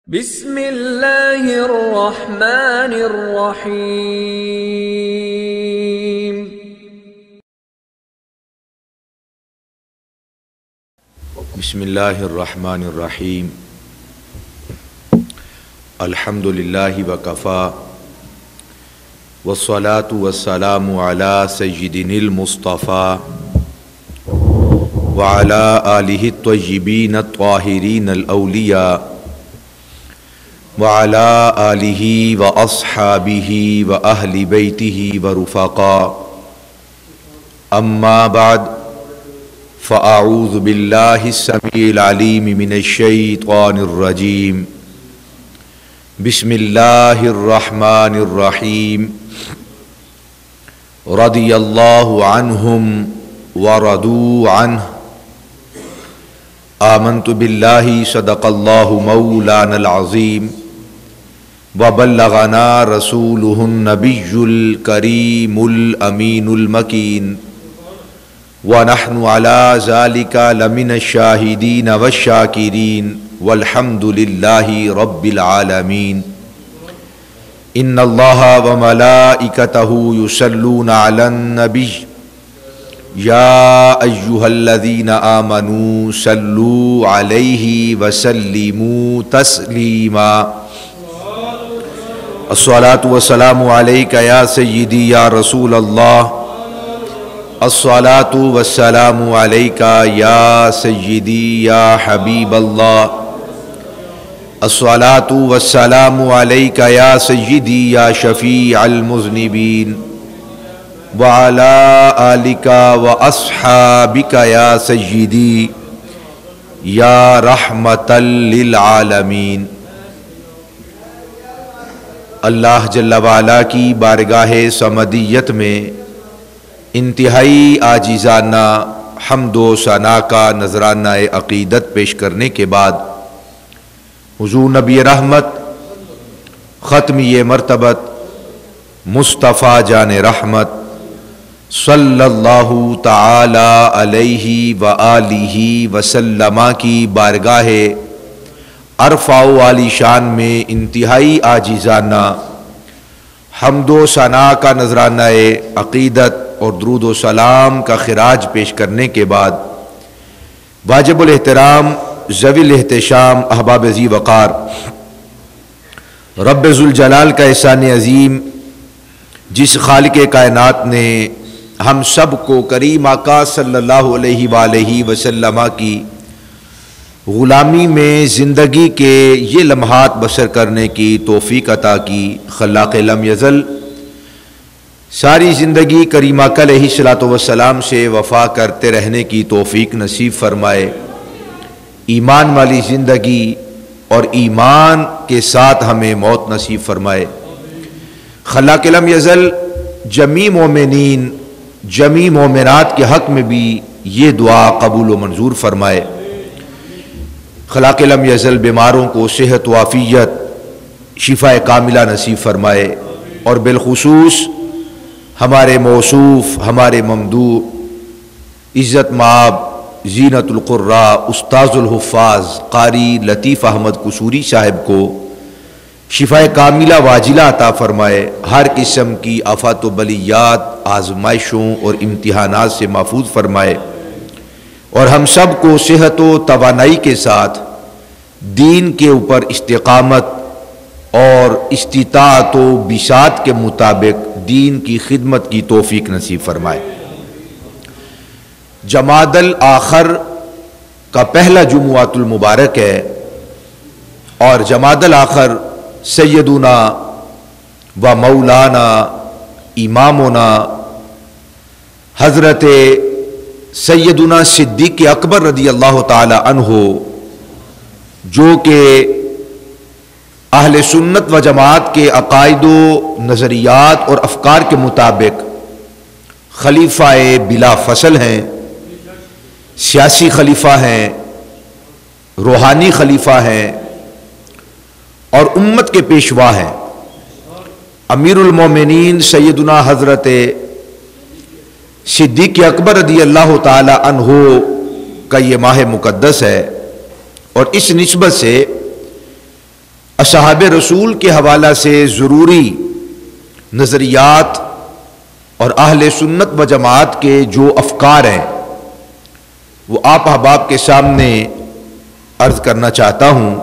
بسم اللہ الرحمن الرحیم۔ بسم اللہ الرحمن الرحیم۔ الحمد للہ وکفا والصلاة والسلام علی سیدنا المصطفیٰ وعلی آلہ الطیبین الطاہرین الاولیاء وعلى آلہ واصحابہ واہل بیتہ ورفقاء، اما بعد فاعوذ باللہ السمیع العلیم من الشیطان الرجیم۔ بسم اللہ الرحمن الرحیم۔ رضی اللہ عنہم ورضوا عنہ، آمنت باللہ صدق اللہ مولانا العظیم، وبلغنا رسولہ النبی الکریم الامین المکین، ونحن علی ذلک لمن الشاہدین والشاکرین، والحمد للہ رب العالمین۔ ان اللہ وملائکتہ یصلون علی النبی یا ایہا الذین آمنوا صلوا علیہ وسلموا تسلیما۔ الصلاۃ والسلام علیک یا سیدی یا رسول اللہ، الصلاۃ والسلام علیک یا سیدی یا حبیب اللہ، الصلاۃ والسلام علیک یا سیدی یا شفیع المذنبین، وعلی آلک واصحابک یا سیدی یا رحمتا للعالمین۔ اللہ جل وعلا کی بارگاہ صمدیت میں انتہائی عاجزانہ حمد و ثنا کا نذرانہ عقیدت پیش کرنے کے بعد حضور نبی رحمت ختمی مرتبت مصطفیٰ جان رحمت صلی اللہ تعالی علیہ وآلہ وسلم کی بارگاہ عرفہ و عالی شان میں انتہائی عاجزانہ حمد و ثنا کا نذرانہ عقیدت اور درود و سلام کا خراج پیش کرنے کے بعد واجب الاحترام ذوی الاحتشام احباب ذی وقار، رب ذوالجلال کا احسان عظیم جس خالق کائنات نے ہم سب کو کریم آقا صلی اللہ علیہ وآلہ وسلم کی غلامی میں زندگی کے یہ لمحات بسر کرنے کی توفیق عطا کی، خلاق لم یزل ساری زندگی کریم آقا علیہ الصلوۃ والسلام سے وفا کرتے رہنے کی توفیق نصیب فرمائے، ایمان والی زندگی اور ایمان کے ساتھ ہمیں موت نصیب فرمائے۔ خلاق لم یزل جمیع مومنین جمیع مومنات کے حق میں بھی یہ دعا قبول و منظور فرمائے۔ خلاق لم یزل بیماروں کو صحت و عافیت شفا کاملہ نصیب فرمائے، اور بالخصوص ہمارے موصوف ہمارے ممدوح عزت مآب زینت القراء استاذ الحفاظ قاری لطیف احمد قصوری صاحب کو شفا کاملہ واجلہ عطا فرمائے، ہر قسم کی آفات و بلیات آزمائشوں اور امتحانات سے محفوظ فرمائے، اور ہم سب کو صحت و توانائی کے ساتھ دین کے اوپر استقامت اور استطاعت و بساط کے مطابق دین کی خدمت کی توفیق نصیب فرمائے۔ جمادی الاخر کا پہلا جمعۃ المبارک ہے، اور جمادی الاخر سیدنا و مولانا امامنا حضرت سیدنا صدیق اکبر رضی اللہ تعالی عنہ، جو کہ اہل سنت و جماعت کے عقائد و نظریات اور افکار کے مطابق خلیفہ بلا فصل ہیں، سیاسی خلیفہ ہیں، روحانی خلیفہ ہیں، اور امت کے پیشوا ہیں۔ امیر المومنین سیدنا حضرت صدیق اکبر رضی اللہ تعالی عنہ کا یہ ماہ مقدس ہے، اور اس نسبت سے اصحاب رسول کے حوالہ سے ضروری نظریات اور اہل سنت و جماعت کے جو افکار ہیں وہ آپ احباب کے سامنے عرض کرنا چاہتا ہوں،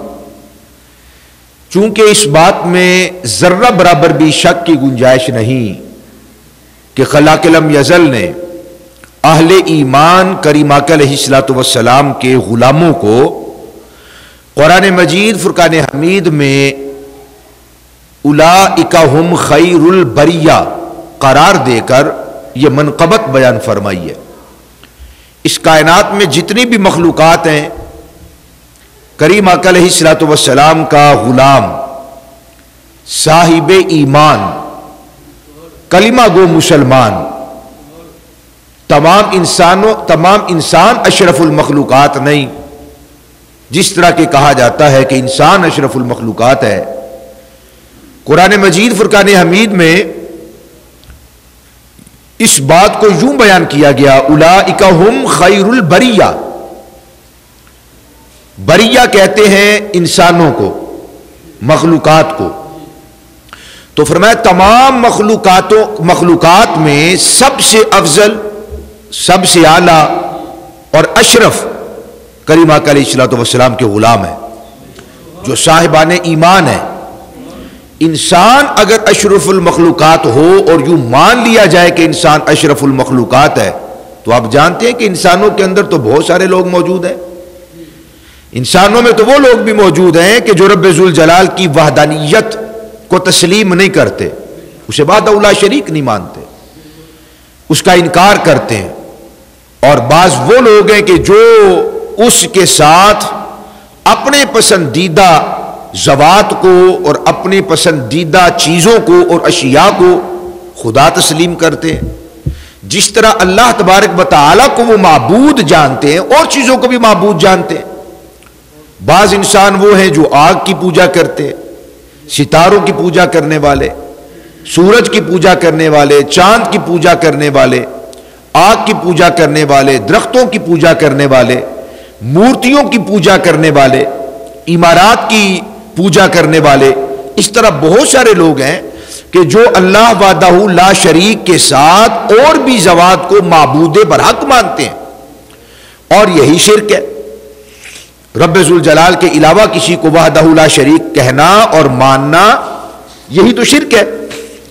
چونکہ اس بات میں ذرہ برابر بھی شک کی گنجائش نہیں کہ خلاق لم یزل نے اہل ایمان کریم آقا علیہ الصلوۃ والسلام کے غلاموں کو قرآن مجید فرقان حمید میں اولئک ہم خیر البریہ قرار دے کر یہ منقبت بیان فرمائی ہے۔ اس کائنات میں جتنی بھی مخلوقات ہیں، کریم آقا علیہ الصلوۃ والسلام کا غلام، صاحب ایمان، کلمہ گو مسلمان، تمام انسان اشرف المخلوقات نہیں، جس طرح کہ کہا جاتا ہے کہ انسان اشرف المخلوقات ہے۔ قرآن مجید فرقان حمید میں اس بات کو یوں بیان کیا گیا، اولئک ہم خیر البریہ۔ بریہ کہتے ہیں انسانوں کو، مخلوقات کو، تو فرمایا تمام مخلوقات میں سب سے افضل، سب سے اعلیٰ اور اشرف کریم آقا علیہ الصلوۃ والسلام کے غلام ہیں، جو صاحبان ایمان ہیں۔ انسان اگر اشرف المخلوقات ہو اور یوں مان لیا جائے کہ انسان اشرف المخلوقات ہے، تو آپ جانتے ہیں کہ انسانوں کے اندر تو بہت سارے لوگ موجود ہیں۔ انسانوں میں تو وہ لوگ بھی موجود ہیں کہ جو رب ذوالجلال کی وحدانیت کو تسلیم نہیں کرتے، اسے وحدہ لا شریک نہیں مانتے، اس کا انکار کرتے ہیں، اور بعض وہ لوگ ہیں کہ جو اس کے ساتھ اپنے پسندیدہ ذوات کو اور اپنی پسندیدہ چیزوں کو اور اشیاء کو خدا تسلیم کرتے ہیں۔ جس طرح اللہ تبارک و تعالیٰ کو وہ معبود جانتے ہیں اور چیزوں کو بھی معبود جانتے ہیں۔ بعض انسان وہ ہیں جو آگ کی پوجا کرتے ہیں، ستاروں کی پوجا کرنے والے، سورج کی پوجا کرنے والے، چاند کی پوجا کرنے والے، آگ کی پوجا کرنے والے، درختوں کی پوجا کرنے والے، مورتیوں کی پوجا کرنے والے، عمارات کی پوجا کرنے والے۔ اس طرح بہت سارے لوگ ہیں کہ جو اللہ وحدہ لا شریک کے ساتھ اور بھی ذوات کو معبود برحق مانتے ہیں، اور یہی شرک ہے۔ رب ذوالجلال کے علاوہ کسی کو وحدہ لا شریک کہنا اور ماننا، یہی تو شرک ہے۔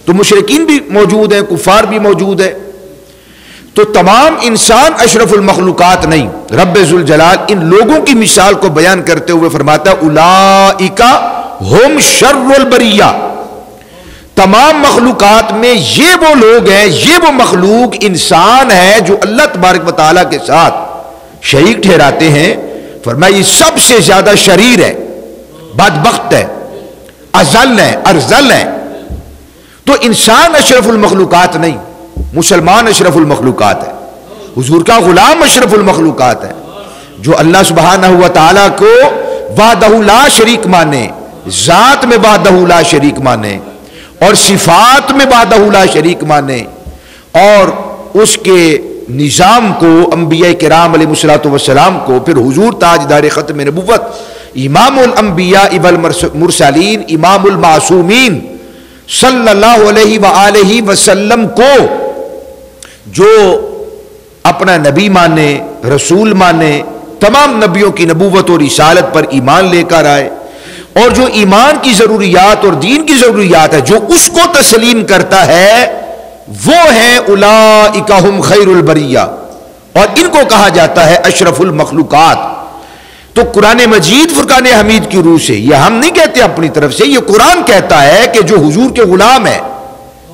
تو مشرکین بھی موجود ہیں، کفار بھی موجود ہیں۔ تو تمام انسان اشرف المخلوقات نہیں۔ رب ذوالجلال ان لوگوں کی مثال کو بیان کرتے ہوئے فرماتا ہے اولئک ہم شر البریہ، تمام مخلوقات میں یہ وہ لوگ ہیں، یہ وہ مخلوق انسان ہے جو اللہ تبارک و تعالیٰ کے ساتھ شریک ٹھہراتے ہیں۔ فرمایا یہ سب سے زیادہ شریر ہے، بدبخت ہے، اذل ہے، ارذل ہے۔ تو انسان اشرف المخلوقات نہیں، مسلمان اشرف المخلوقات ہے، حضور کا غلام اشرف المخلوقات ہے، جو اللہ سبحانہ و تعالیٰ کو وحدہ لا شریک مانے، ذات میں وحدہ لا شریک مانے، اور صفات میں وحدہ لا شریک مانے، اور اس کے نظام کو، انبیاء کرام علیہ الصلوۃ والسلام کو، پھر حضور تاجدار ختم نبوت، امام الانبیاء والمرسلین، امام المعصومین صلی اللہ علیہ وآلہ وسلم کو جو اپنا نبی مانے، رسول مانے، تمام نبیوں کی نبوت اور رسالت پر ایمان لے کر آئے، اور جو ایمان کی ضروریات اور دین کی ضروریات ہے جو اس کو تسلیم کرتا ہے، وہ ہیں اولئک ہم خیر البریہ، اور ان کو کہا جاتا ہے اشرف المخلوقات۔ تو قرآن مجید فرقان حمید کی روح سے، یہ ہم نہیں کہتے اپنی طرف سے، یہ قرآن کہتا ہے کہ جو حضور کے غلام ہے،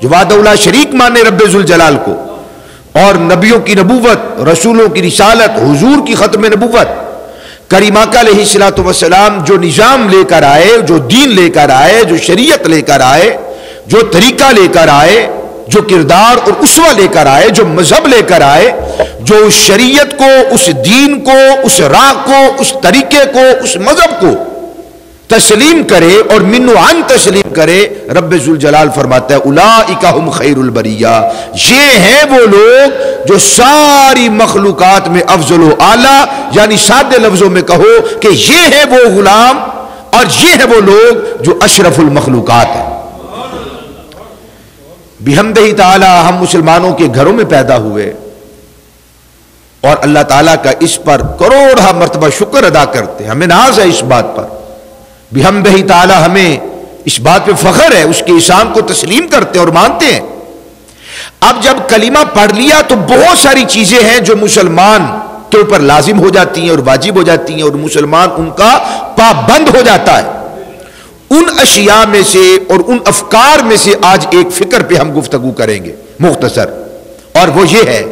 جو وحدہ لا شریک مانے رب ذوالجلال کو، اور نبیوں کی نبوت، رسولوں کی رسالت، حضور کی ختم نبوت، کریم آقا علیہ الصلوۃ والسلام جو نظام لے کر آئے، جو دین لے کر آئے، جو شریعت لے کر آئے، جو طریقہ لے کر آئے، جو کردار اور اسوہ لے کر آئے، جو مذہب لے کر آئے، جو اس شریعت کو، اس دین کو، اس راہ کو، اس طریقے کو، اس مذہب کو تسلیم کرے اور منو عن تسلیم کرے، رب ذوالجلال فرماتا ہے اولئک ہم خیر البریہ، یہ ہیں وہ لوگ جو ساری مخلوقات میں افضل و اعلیٰ، یعنی سادے لفظوں میں کہو کہ یہ ہے وہ غلام اور یہ ہے وہ لوگ جو اشرف المخلوقات ہیں۔ بحمدہ تعالی ہم مسلمانوں کے گھروں میں پیدا ہوئے اور اللہ تعالیٰ کا اس پر کروڑہ مرتبہ شکر ادا کرتے ہیں، ہمیں ناز ہے اس بات پر، بحمدہ تعالی ہمیں اس بات پہ فخر ہے، اس کے احسان کو تسلیم کرتے ہیں اور مانتے ہیں۔ اب جب کلمہ پڑھ لیا تو بہت ساری چیزیں ہیں جو مسلمان کے اوپر لازم ہو جاتی ہیں اور واجب ہو جاتی ہیں اور مسلمان ان کا پابند ہو جاتا ہے۔ ان اشیاء میں سے اور ان افکار میں سے آج ایک فکر پہ ہم گفتگو کریں گے مختصر، اور وہ یہ ہے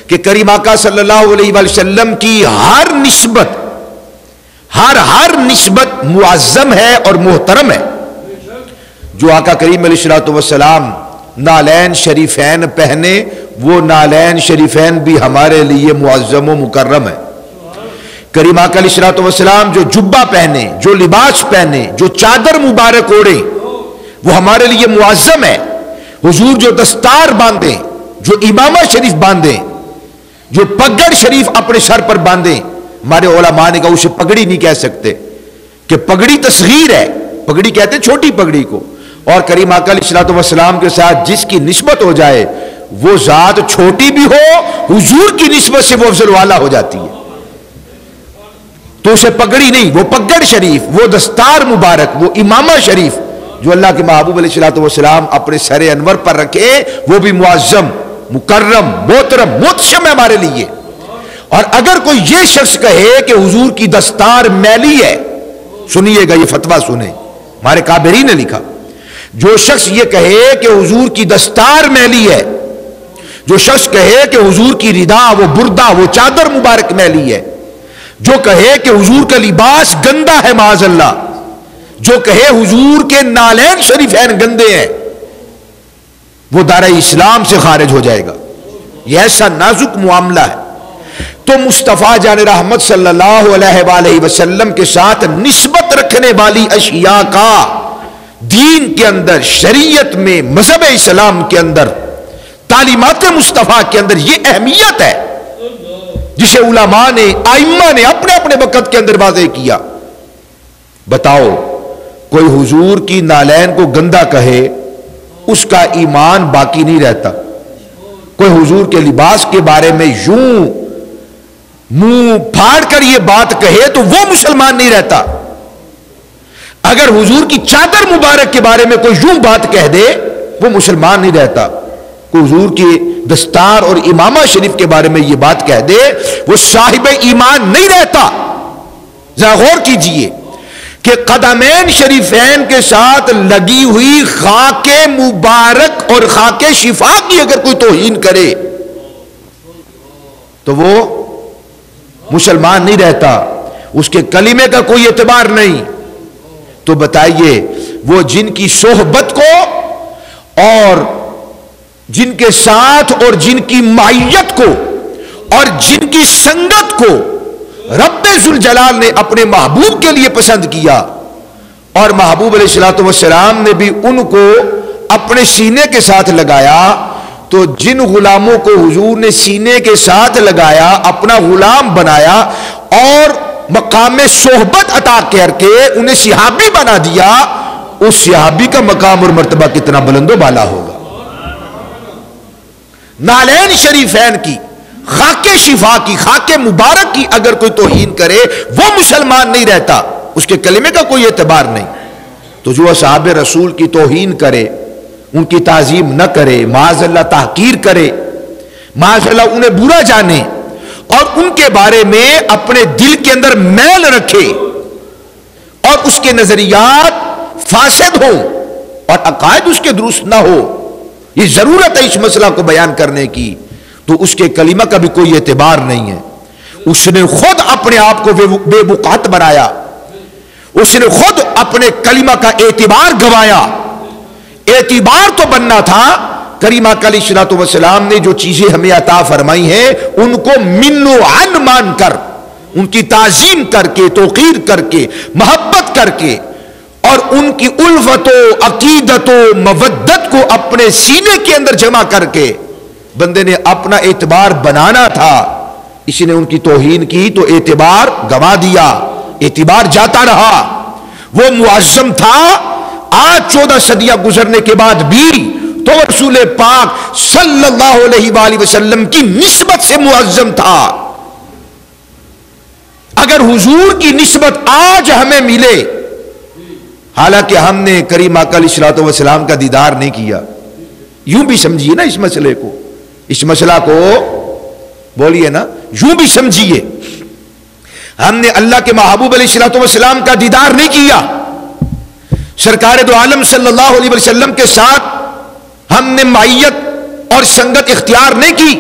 کہ کریم آقا صلی اللہ علیہ وآلہ وسلم کی ہر نسبت معظم ہے اور محترم ہے۔ جو آقا کریم علیہ الصلوۃ والسلام نالین شریفین پہنے، وہ نالین شریفین بھی ہمارے لیے معظم و مکرم ہے۔ کریم آقا علیہ الصلوۃ والسلام جو جبہ پہنے، جو لباس پہنے، جو چادر مبارک اوڑھے، وہ ہمارے لیے معظم ہے۔ حضور جو دستار باندھیں، جو امامہ شریف باندھیں، جو پگڑ شریف اپنے سر پر باندھیں، ہمارے علماء نے کہا اسے پگڑی نہیں کہہ سکتے کہ پگڑی تصغیر ہے، پگڑی کہتے ہیں چھوٹی پگڑی کو، اور کریم آقا علیہ الصلوۃ والسلام کے ساتھ جس کی نسبت ہو جائے وہ ذات چھوٹی بھی ہو، حضور کی نسبت سے وہ افضل والا ہو جاتی ہے، تو اسے پگڑی نہیں، وہ پگڑ شریف، وہ دستار مبارک، وہ امامہ شریف جو اللہ کے محبوب علیہ الصلوۃ والسلام اپنے سر انور پر رکھے، وہ بھی معظم، مکرم، محترم، محتشم ہے ہمارے لیے۔ اور اگر کوئی یہ شخص کہے کہ حضور کی دستار میلی ہے، سنیے گا یہ فتویٰ سنیں، ہمارے کابرین نے لکھا، جو شخص یہ کہے کہ حضور کی دستار میلی ہے، جو شخص کہے کہ حضور کی ردا، وہ بردہ، وہ چادر مبارک میلی ہے، جو کہے کہ حضور کا لباس گندا ہے معاذ اللہ، جو کہے حضور کے نالین شریفین گندے ہیں، وہ دائرہ اسلام سے خارج ہو جائے گا۔ یہ ایسا نازک معاملہ ہے۔ تو مصطفیٰ جان رحمت صلی اللہ علیہ وآلہ وسلم کے ساتھ نسبت رکھنے والی اشیاء کا دین کے اندر، شریعت میں، مذہب اسلام کے اندر، تعلیمات مصطفیٰ کے اندر یہ اہمیت ہے جسے علماء نے، ائمہ نے اپنے اپنے وقت کے اندر واضح کیا۔ بتاؤ کوئی حضور کی نالین کو گندا کہے، اس کا ایمان باقی نہیں رہتا۔ کوئی حضور کے لباس کے بارے میں یوں منہ پھاڑ کر یہ بات کہے تو وہ مسلمان نہیں رہتا۔ اگر حضور کی چادر مبارک کے بارے میں کوئی یوں بات کہہ دے وہ مسلمان نہیں رہتا۔ کوئی حضور کی دستار اور امامہ شریف کے بارے میں یہ بات کہہ دے وہ صاحب ایمان نہیں رہتا۔ ذرا غور کیجئے کہ قدمین شریفین کے ساتھ لگی ہوئی خاک مبارک اور خاک شفا کی اگر کوئی توہین کرے تو وہ مسلمان نہیں رہتا، اس کے کلمے کا کوئی اعتبار نہیں۔ تو بتائیے وہ جن کی صحبت کو اور جن کے ساتھ اور جن کی معیت کو اور جن کی سنگت کو رب ذوالجلال نے اپنے محبوب کے لیے پسند کیا، اور محبوب علیہ الصلوۃ والسلام نے بھی ان کو اپنے سینے کے ساتھ لگایا، تو جن غلاموں کو حضور نے سینے کے ساتھ لگایا، اپنا غلام بنایا اور مقام صحبت عطا کر کے انہیں صحابی بنا دیا، اس صحابی کا مقام اور مرتبہ کتنا بلند و بالا ہوگا۔ نالین شریفین کی، خاک شفا کی، خاک مبارک کی اگر کوئی توہین کرے وہ مسلمان نہیں رہتا، اس کے کلمے کا کوئی اعتبار نہیں۔ تو جو اصحاب رسول کی توہین کرے، ان کی تعظیم نہ کرے، معاذ اللہ تحقیر کرے، معاذ اللہ انہیں برا جانے اور ان کے بارے میں اپنے دل کے اندر میل رکھے اور اس کے نظریات فاسد ہوں اور عقائد اس کے درست نہ ہو، یہ ضرورت ہے اس مسئلہ کو بیان کرنے کی، تو اس کے کلمہ کا بھی کوئی اعتبار نہیں ہے۔ اس نے خود اپنے آپ کو بے وقعت بنایا، اس نے خود اپنے کلمہ کا اعتبار گوایا۔ اعتبار تو بننا تھا، کریم آقا علیہ الصلوۃ والسلام نے جو چیزیں ہمیں عطا فرمائی ہیں ان کو من و عن مان کر، ان کی تعظیم کر کے، توقیر کر کے، محبت کر کے، اور ان کی الفت و عقیدت و مودت کو اپنے سینے کے اندر جمع کر کے بندے نے اپنا اعتبار بنانا تھا۔ اس نے ان کی توہین کی تو اعتبار گوا دیا، اعتبار جاتا رہا۔ وہ معظم تھا. آج 14 صدیاں گزرنے کے بعد بھی تو رسول پاک صلی اللہ علیہ وآلہ وسلم کی نسبت سے معظم تھا. اگر حضور کی نسبت آج ہمیں ملے، حالانکہ ہم نے کریم آقا علیہ الصلوۃ والسلام کا دیدار نہیں کیا، یوں بھی سمجھیے نا اس مسئلے کو، اس مسئلہ کو بولیے نا، یوں بھی سمجھیے ہم نے اللہ کے محبوب علیہ الصلوۃ والسلام کا دیدار نہیں کیا، سرکار دو عالم صلی اللہ علیہ وسلم کے ساتھ ہم نے معیت اور سنگت اختیار نہیں کی،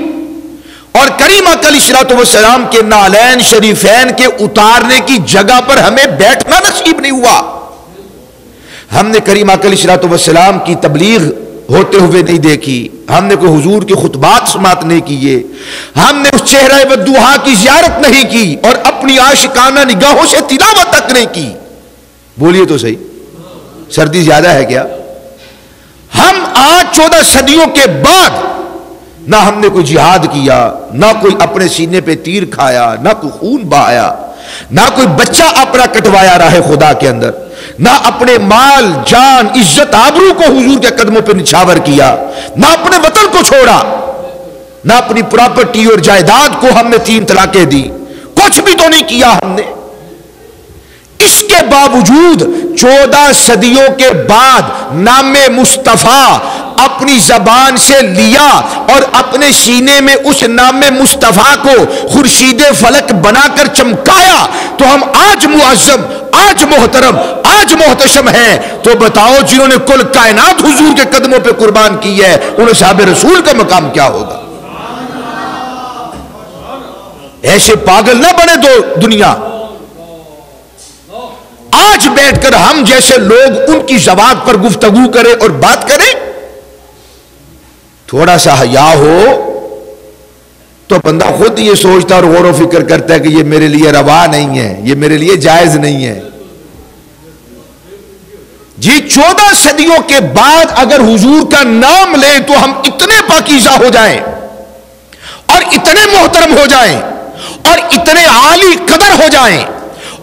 اور کریم آقا علیہ الصلوۃ والسلام کے نالین شریفین کے اتارنے کی جگہ پر ہمیں بیٹھنا نصیب نہیں ہوا. ہم نے کریم آقا علیہ الصلوۃ والسلام کی تبلیغ ہوتے ہوئے نہیں دیکھی، ہم نے کوئی حضور کے خطبات سماعت نہیں کیے، ہم نے اس چہرہ ودوحا کی زیارت نہیں کی، اور اپنی عاشقانہ نگاہوں سے تلاوت تک نہیں کی. بولیے تو صحیح، سردی زیادہ ہے کیا؟ ہم آج 14 صدیوں کے بعد نہ ہم نے کوئی جہاد کیا، نہ کوئی اپنے سینے پہ تیر کھایا، نہ کوئی خون بہایا، نہ کوئی بچہ اپنا کٹوایا راہ خدا کے اندر، نہ اپنے مال جان عزت آبرو کو حضور کے قدموں پہ نچھاور کیا، نہ اپنے وطن کو چھوڑا، نہ اپنی پراپرٹی اور جائیداد کو ہم نے 3 طلاقیں دی، کچھ بھی تو نہیں کیا ہم نے. اس کے باوجود 14 صدیوں کے بعد نام مصطفیٰ اپنی زبان سے لیا اور اپنے سینے میں اس نام مصطفیٰ کو خورشید فلک بنا کر چمکایا، تو ہم آج معظم، آج محترم، آج محتشم ہیں. تو بتاؤ جنہوں نے کل کائنات حضور کے قدموں پہ قربان کی ہے، انہیں صحابہ رسول کا مقام کیا ہوگا؟ ایسے پاگل نہ بنے دو دنیا. آج بیٹھ کر ہم جیسے لوگ ان کی زبان پر گفتگو کریں اور بات کریں، تھوڑا سا حیا ہو تو بندہ خود یہ سوچتا اور غور و فکر کرتا ہے کہ یہ میرے لیے روا نہیں ہے، یہ میرے لیے جائز نہیں ہے. جی 14 صدیوں کے بعد اگر حضور کا نام لیں تو ہم اتنے پاکیزہ ہو جائیں اور اتنے محترم ہو جائیں اور اتنے عالی قدر ہو جائیں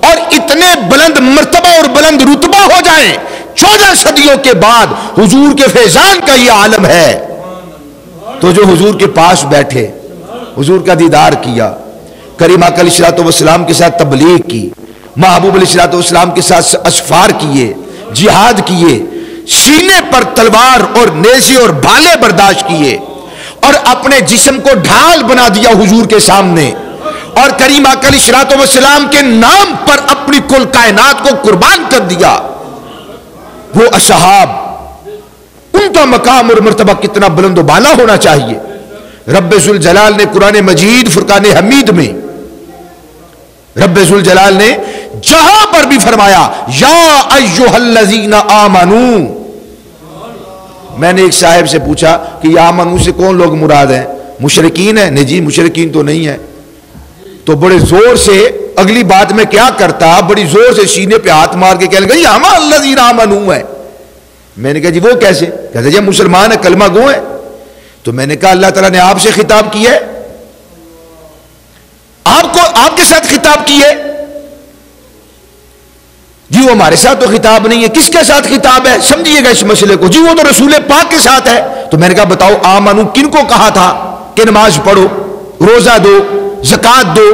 اور اتنے بلند مرتبہ اور بلند رتبہ ہو جائیں. 14 صدیوں کے بعد حضور کے فیضان کا یہ عالم ہے. تو جو حضور کے پاس بیٹھے، حضور کا دیدار کیا، کریم آقا علیہ الصلوۃ والسلام کے ساتھ تبلیغ کی، محبوب علیہ الصلوۃ والسلام کے ساتھ اسفار کیے، جہاد کیے، سینے پر تلوار اور نیزے اور بھالے برداشت کیے، اور اپنے جسم کو ڈھال بنا دیا حضور کے سامنے، اور کریم آقا علیہ الصلوۃ والسلام کے نام پر اپنی کل کائنات کو قربان کر دیا. وہ اصحاب، ان کا مقام اور مرتبہ کتنا بلند و بالا ہونا چاہیے. رب ذوالجلال نے قرآن مجید فرقان حمید میں رب ذوالجلال نے جہاں پر بھی فرمایا یا ایھا الذین آمنو. میں نے ایک صاحب سے پوچھا کہ یا آمنو سے کون لوگ مراد ہیں؟ مشرکین ہیں؟ نہیں جی مشرکین تو نہیں ہے. تو بڑے زور سے اگلی بات میں کیا کرتا، بڑی زور سے سینے پہ ہاتھ مار کے کہنے لگا یا الذین آمنو ہے. میں نے کہا جی وہ کیسے؟ کہتے جی مسلمان ہے، کلمہ گو ہے. تو میں نے کہا اللہ تعالیٰ نے آپ سے خطاب کیا ہے، آپ کے ساتھ خطاب کی ہے. جی وہ ہمارے ساتھ تو خطاب نہیں ہے. کس کے ساتھ خطاب ہے؟ سمجھیے گا اس مسئلے کو. جی وہ تو رسول پاک کے ساتھ ہے. تو میں نے کہا بتاؤ آمنو کن کو کہا تھا کہ نماز پڑھو، روزہ دو، زکات دو؟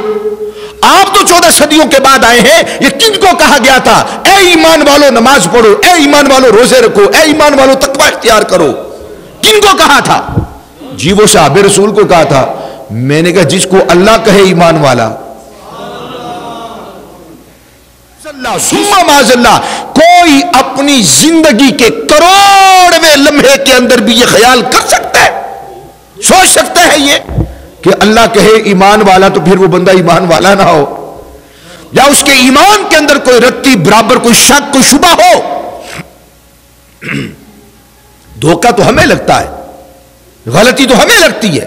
آپ تو 14 صدیوں کے بعد آئے ہیں، یہ کن کو کہا گیا تھا اے ایمان والو نماز پڑھو، اے ایمان والو روزے رکھو، اے ایمان والو تقوی اختیار کرو؟ کن کو کہا تھا؟ جی وہ صحابہ رسول کو کہا تھا. میں نے کہا جس کو اللہ کہے ایمان والا، کوئی اپنی زندگی کے کروڑویں لمحے کے اندر بھی یہ خیال کر سکتا ہے، سوچ سکتا ہے یہ کہ اللہ کہے ایمان والا تو پھر وہ بندہ ایمان والا نہ ہو، یا اس کے ایمان کے اندر کوئی رتی برابر کوئی شک کوئی شبہ ہو. دھوکہ تو ہمیں لگتا ہے، غلطی تو ہمیں لگتی ہے.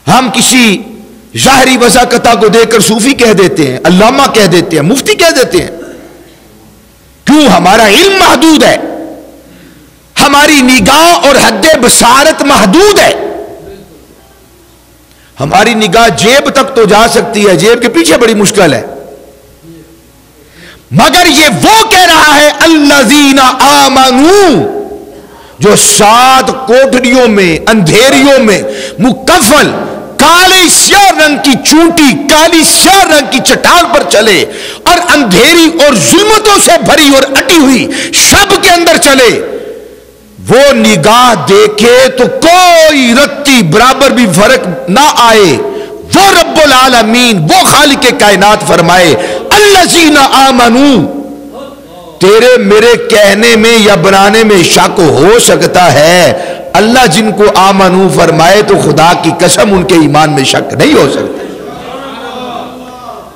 ہم کسی ظاہری وضاقتہ کو دیکھ کر صوفی کہہ دیتے ہیں، علامہ کہہ دیتے ہیں، مفتی کہہ دیتے ہیں. کیوں؟ ہمارا علم محدود ہے، ہماری نگاہ اور حد بصارت محدود ہے. ہماری نگاہ جیب تک تو جا سکتی ہے، جیب کے پیچھے بڑی مشکل ہے. مگر یہ وہ کہہ رہا ہے الذین آمنو جو 7 کوٹڑیوں میں اندھیریوں میں مکفل کالے سیاہ رنگ کی چونٹی کالی سیاہ رنگ کی چٹان پر چلے اور اندھیری اور ظلمتوں سے بھری اور اٹی ہوئی شب کے اندر چلے، وہ نگاہ دیکھے تو کوئی رتی برابر بھی فرق نہ آئے، وہ رب العالمین وہ خالق کائنات فرمائے الذین آمنو، تیرے میرے کہنے میں یا بنانے میں شک ہو سکتا ہے، اللہ جن کو آمنو فرمائے تو خدا کی قسم ان کے ایمان میں شک نہیں ہو سکتا۔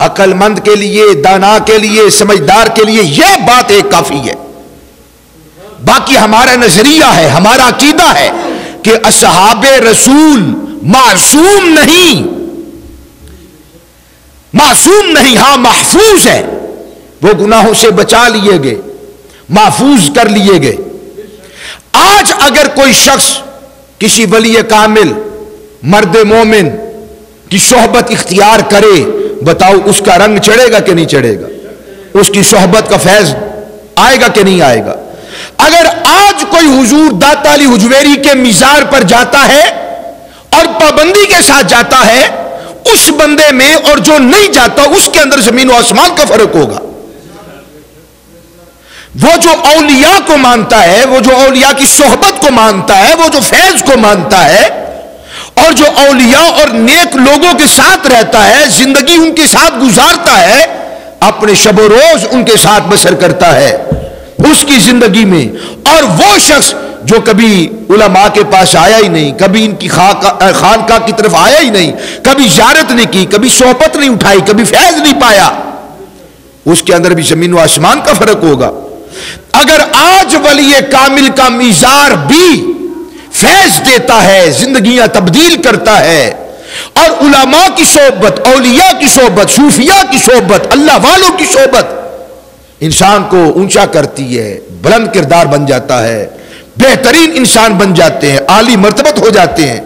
عقل مند کے لیے، دانا کے لیے، سمجھدار کے لیے یہ بات ایک کافی ہے۔ باقی ہمارا نظریہ ہے، ہمارا عقیدہ ہے کہ اصحاب رسول معصوم نہیں، معصوم نہیں، ہاں محفوظ ہے، وہ گناہوں سے بچا لیے گئے، محفوظ کر لیے گئے۔ آج اگر کوئی شخص کسی ولی کامل مرد مومن کی صحبت اختیار کرے، بتاؤ اس کا رنگ چڑھے گا کہ نہیں چڑھے گا؟ اس کی صحبت کا فیض آئے گا کہ نہیں آئے گا؟ اگر آج کوئی حضور داتا علی حجویری کے مزار پر جاتا ہے اور پابندی کے ساتھ جاتا ہے، اس بندے میں اور جو نہیں جاتا اس کے اندر زمین و آسمان کا فرق ہوگا۔ وہ جو اولیاء کو مانتا ہے، وہ جو اولیاء کی صحبت کو مانتا ہے، وہ جو فیض کو مانتا ہے، اور جو اولیاء اور نیک لوگوں کے ساتھ رہتا ہے، زندگی ان کے ساتھ گزارتا ہے، اپنے شب و روز ان کے ساتھ بسر کرتا ہے اس کی زندگی میں، اور وہ شخص جو کبھی علماء کے پاس آیا ہی نہیں، کبھی ان کی خانقاہ کی طرف آیا ہی نہیں، کبھی زیارت نہیں کی، کبھی صحبت نہیں اٹھائی، کبھی فیض نہیں پایا، اس کے اندر بھی زمین و آسمان کا فرق ہوگا۔ اگر آج ولی کامل کا میزار بھی فیض دیتا ہے، زندگیاں تبدیل کرتا ہے، اور علماء کی صحبت، اولیاء کی صحبت، صوفیاء کی صحبت، اللہ والوں کی صحبت انسان کو اونچا کرتی ہے، بلند کردار بن جاتا ہے، بہترین انسان بن جاتے ہیں، عالی مرتبت ہو جاتے ہیں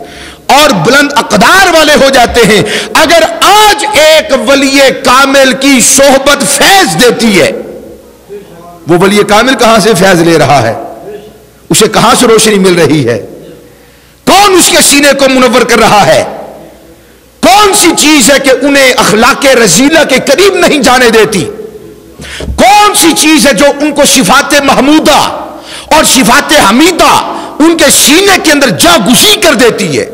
اور بلند اقدار والے ہو جاتے ہیں۔ اگر آج ایک ولی کامل کی صحبت فیض دیتی ہے، وہ ولی کامل کہاں سے فیض لے رہا ہے؟ اسے کہاں سے روشنی مل رہی ہے؟ کون اس کے سینے کو منور کر رہا ہے؟ کون سی چیز ہے کہ انہیں اخلاق رذیلہ کے قریب نہیں جانے دیتی؟ کون سی چیز ہے جو ان کو صفات محمودہ اور صفات حمیدہ ان کے سینے کے اندر جا گسی کر دیتی ہے؟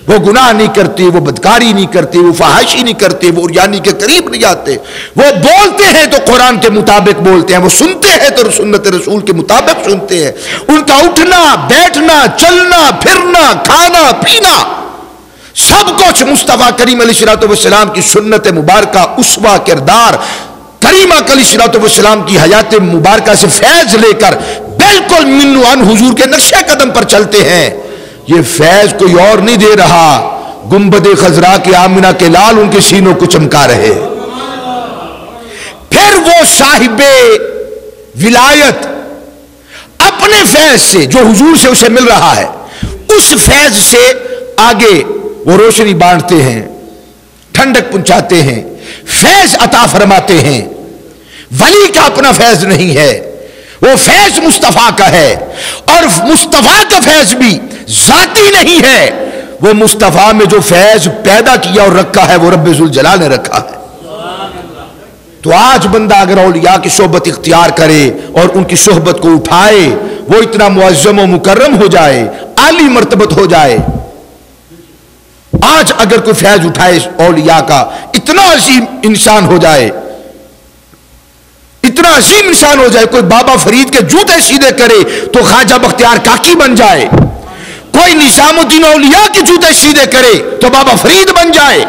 وہ گناہ نہیں کرتے، وہ بدکاری نہیں کرتے، وہ فحاشی نہیں کرتے، وہ عریانی کے قریب نہیں جاتے، وہ بولتے ہیں تو قرآن کے مطابق بولتے ہیں، وہ سنتے ہیں تو سنت رسول کے مطابق سنتے ہیں۔ ان کا اٹھنا بیٹھنا چلنا پھرنا کھانا پینا سب کچھ مصطفیٰ کریم علیہ السلام کی سنت مبارکہ اسوہ کردار کریمہ علیہ السلام کی حیات مبارکہ سے فیض لے کر بالکل منو عن حضور کے نقش قدم پر چلتے ہیں۔ یہ فیض کوئی اور نہیں دے رہا، گنبد خضرا کے آمنہ کے لال ان کے سینوں کو چمکا رہے۔ پھر وہ صاحب ولایت اپنے فیض سے جو حضور سے اسے مل رہا ہے، اس فیض سے آگے وہ روشنی بانٹتے ہیں، ٹھنڈک پہنچاتے ہیں، فیض عطا فرماتے ہیں۔ ولی کا اپنا فیض نہیں ہے، وہ فیض مصطفیٰ کا ہے، اور مصطفیٰ کا فیض بھی ذاتی نہیں ہے، وہ مصطفیٰ میں جو فیض پیدا کیا اور رکھا ہے وہ رب ذوالجلال نے رکھا ہے۔ تو آج بندہ اگر اولیاء کی صحبت اختیار کرے اور ان کی صحبت کو اٹھائے، وہ اتنا معظم و مکرم ہو جائے، عالی مرتبت ہو جائے۔ آج اگر کوئی فیض اٹھائے اولیاء کا، اتنا عظیم انسان ہو جائے، اتنا عظیم انسان ہو جائے، کوئی بابا فرید کے جوتے سیدھے کرے تو خواجہ بختیار کاکی بن جائے، کوئی نظام الدین اولیاء کے جوتے سیدھے کرے تو بابا فرید بن جائے۔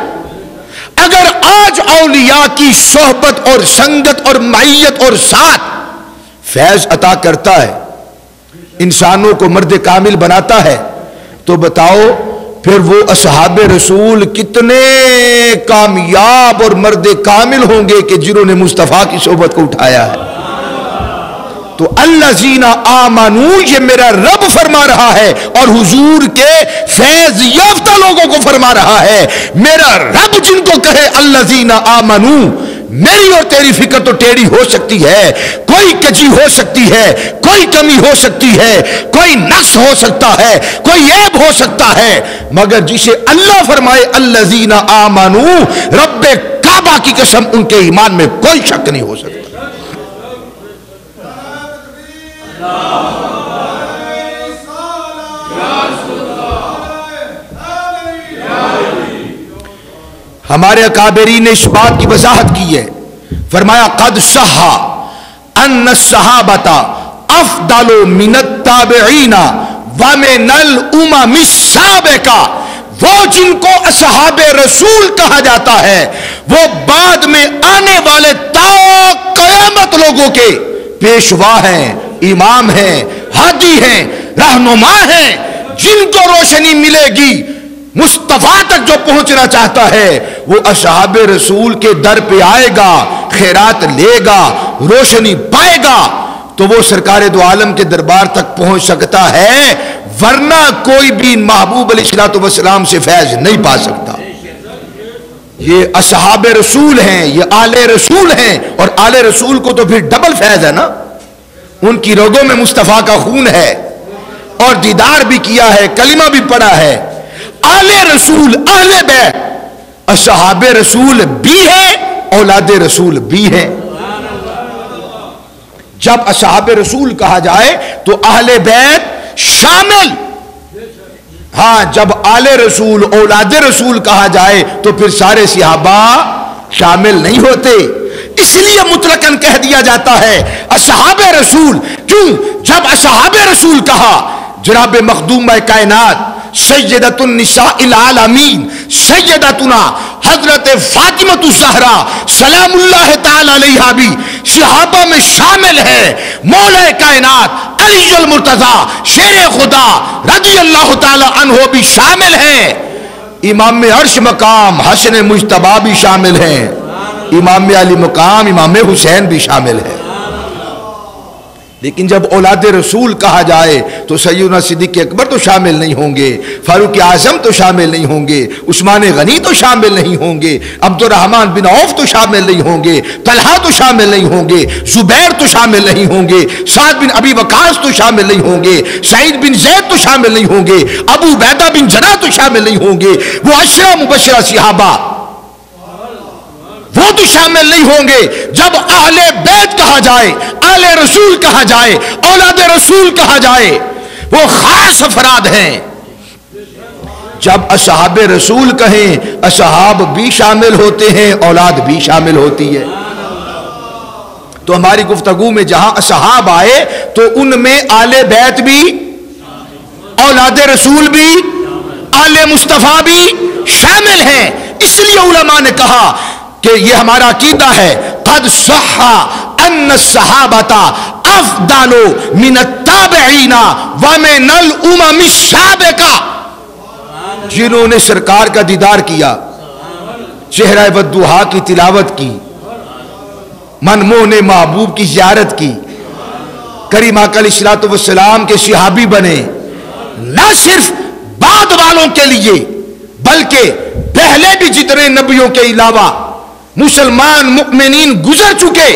اگر آج اولیاء کی صحبت اور سنگت اور معیت اور ساتھ فیض عطا کرتا ہے، انسانوں کو مرد کامل بناتا ہے، تو بتاؤ پھر وہ اصحاب رسول کتنے کامیاب اور مرد کامل ہوں گے کہ جنہوں نے مصطفیٰ کی صحبت کو اٹھایا ہے۔ تو الذین آمنو یہ میرا رب فرما رہا ہے اور حضور کے فیض یافتہ لوگوں کو فرما رہا ہے۔ میرا رب جن کو کہے الذین آمنو، میری اور تیری فکر تو ٹیڑھی ہو سکتی ہے، کوئی کجی ہو سکتی ہے، کوئی کمی ہو سکتی ہے، کوئی نقص ہو سکتا ہے، کوئی عیب ہو سکتا ہے، مگر جسے اللہ فرمائے الذین آمنوا، رب کعبہ کی قسم ان کے ایمان میں کوئی شک نہیں ہو سکتا۔ ہمارے اکابرین نے اس بات کی وضاحت کی ہے، فرمایا قد صح ان الصحابۃ افضل من التابعین ومن الامم السابقہ، وہ جن کو اصحاب رسول کہا جاتا ہے وہ بعد میں آنے والے تا قیامت لوگوں کے پیشوا ہیں، امام ہیں، ہادی ہیں، رہنما ہیں، جن کو روشنی ملے گی، مصطفیٰ تک جو پہنچنا چاہتا ہے وہ اصحاب رسول کے در پہ آئے گا، خیرات لے گا، روشنی پائے گا تو وہ سرکار دو عالم کے دربار تک پہنچ سکتا ہے، ورنہ کوئی بھی محبوب علیہ الصلوۃ والسلام سے فیض نہیں پا سکتا۔ یہ اصحاب رسول ہیں، یہ آل رسول ہیں، اور آل رسول کو تو پھر ڈبل فیض ہے نا، ان کی رگوں میں مصطفیٰ کا خون ہے اور دیدار بھی کیا ہے، کلمہ بھی پڑھا ہے۔ آل رسول، اہل بیت اصحاب رسول بھی ہیں، اولاد رسول بھی ہیں۔ جب اصحاب رسول کہا جائے تو اہل بیت شامل، ہاں جب آل رسول اولاد رسول کہا جائے تو پھر سارے صحابہ شامل نہیں ہوتے، اس لیے مطلقاً کہہ دیا جاتا ہے اصحاب رسول۔ کیوں؟ جب اصحاب رسول کہا جناب مخدومہ کائنات سیدۃ النساء العالمین سیدتنا حضرت فاطمۃ الزہرا سلام اللہ تعالی علیہا بھی صحابہ میں شامل ہے، مولا کائنات علی المرتضیٰ شیر خدا رضی اللہ تعالی عنہ بھی شامل ہیں، امام عرش مقام حسن مجتبیٰ بھی شامل ہیں، امام علی مقام امام حسین بھی شامل ہے۔ لیکن جب اولاد رسول کہا جائے تو سیدنا صدیق اکبر تو شامل نہیں ہوں گے، فاروق اعظم تو شامل نہیں ہوں گے، عثمان غنی تو شامل نہیں ہوں گے، عبد الرحمن بن عوف تو شامل نہیں ہوں گے، طلحہ تو شامل نہیں ہوں گے، زبیر تو شامل نہیں ہوں گے، سعد بن ابی وقاص تو شامل نہیں ہوں گے، سعید بن زید تو شامل نہیں ہوں گے، ابو عبیدہ بن جراح تو شامل نہیں ہوں گے، وہ عشرہ مبشرہ صحابہ وہ تو شامل نہیں ہوں گے۔ جب اہل بیت کہا جائے، اہل رسول کہا جائے، اولاد رسول کہا جائے، وہ خاص افراد ہیں۔ جب اصحاب رسول کہیں اصحاب بھی شامل ہوتے ہیں، اولاد بھی شامل ہوتی ہے۔ تو ہماری گفتگو میں جہاں اصحاب آئے تو ان میں آل بیت بھی، اولاد رسول بھی، آل مصطفیٰ بھی شامل ہیں۔ اس لیے علماء نے کہا کہ یہ ہمارا عقیدہ ہے قد صح ان الصحابۃ افضل من التابعین ومن الامم السابقہ، جنہوں نے سرکار کا دیدار کیا، چہرہ والضحیٰ کی تلاوت کی، منموہن محبوب کی زیارت کی، کریم آقا علیہ الصلوۃ والسلام کے صحابی بنے، نہ صرف بعد والوں کے لیے بلکہ پہلے بھی جتنے نبیوں کے علاوہ مسلمان مؤمنین گزر چکے،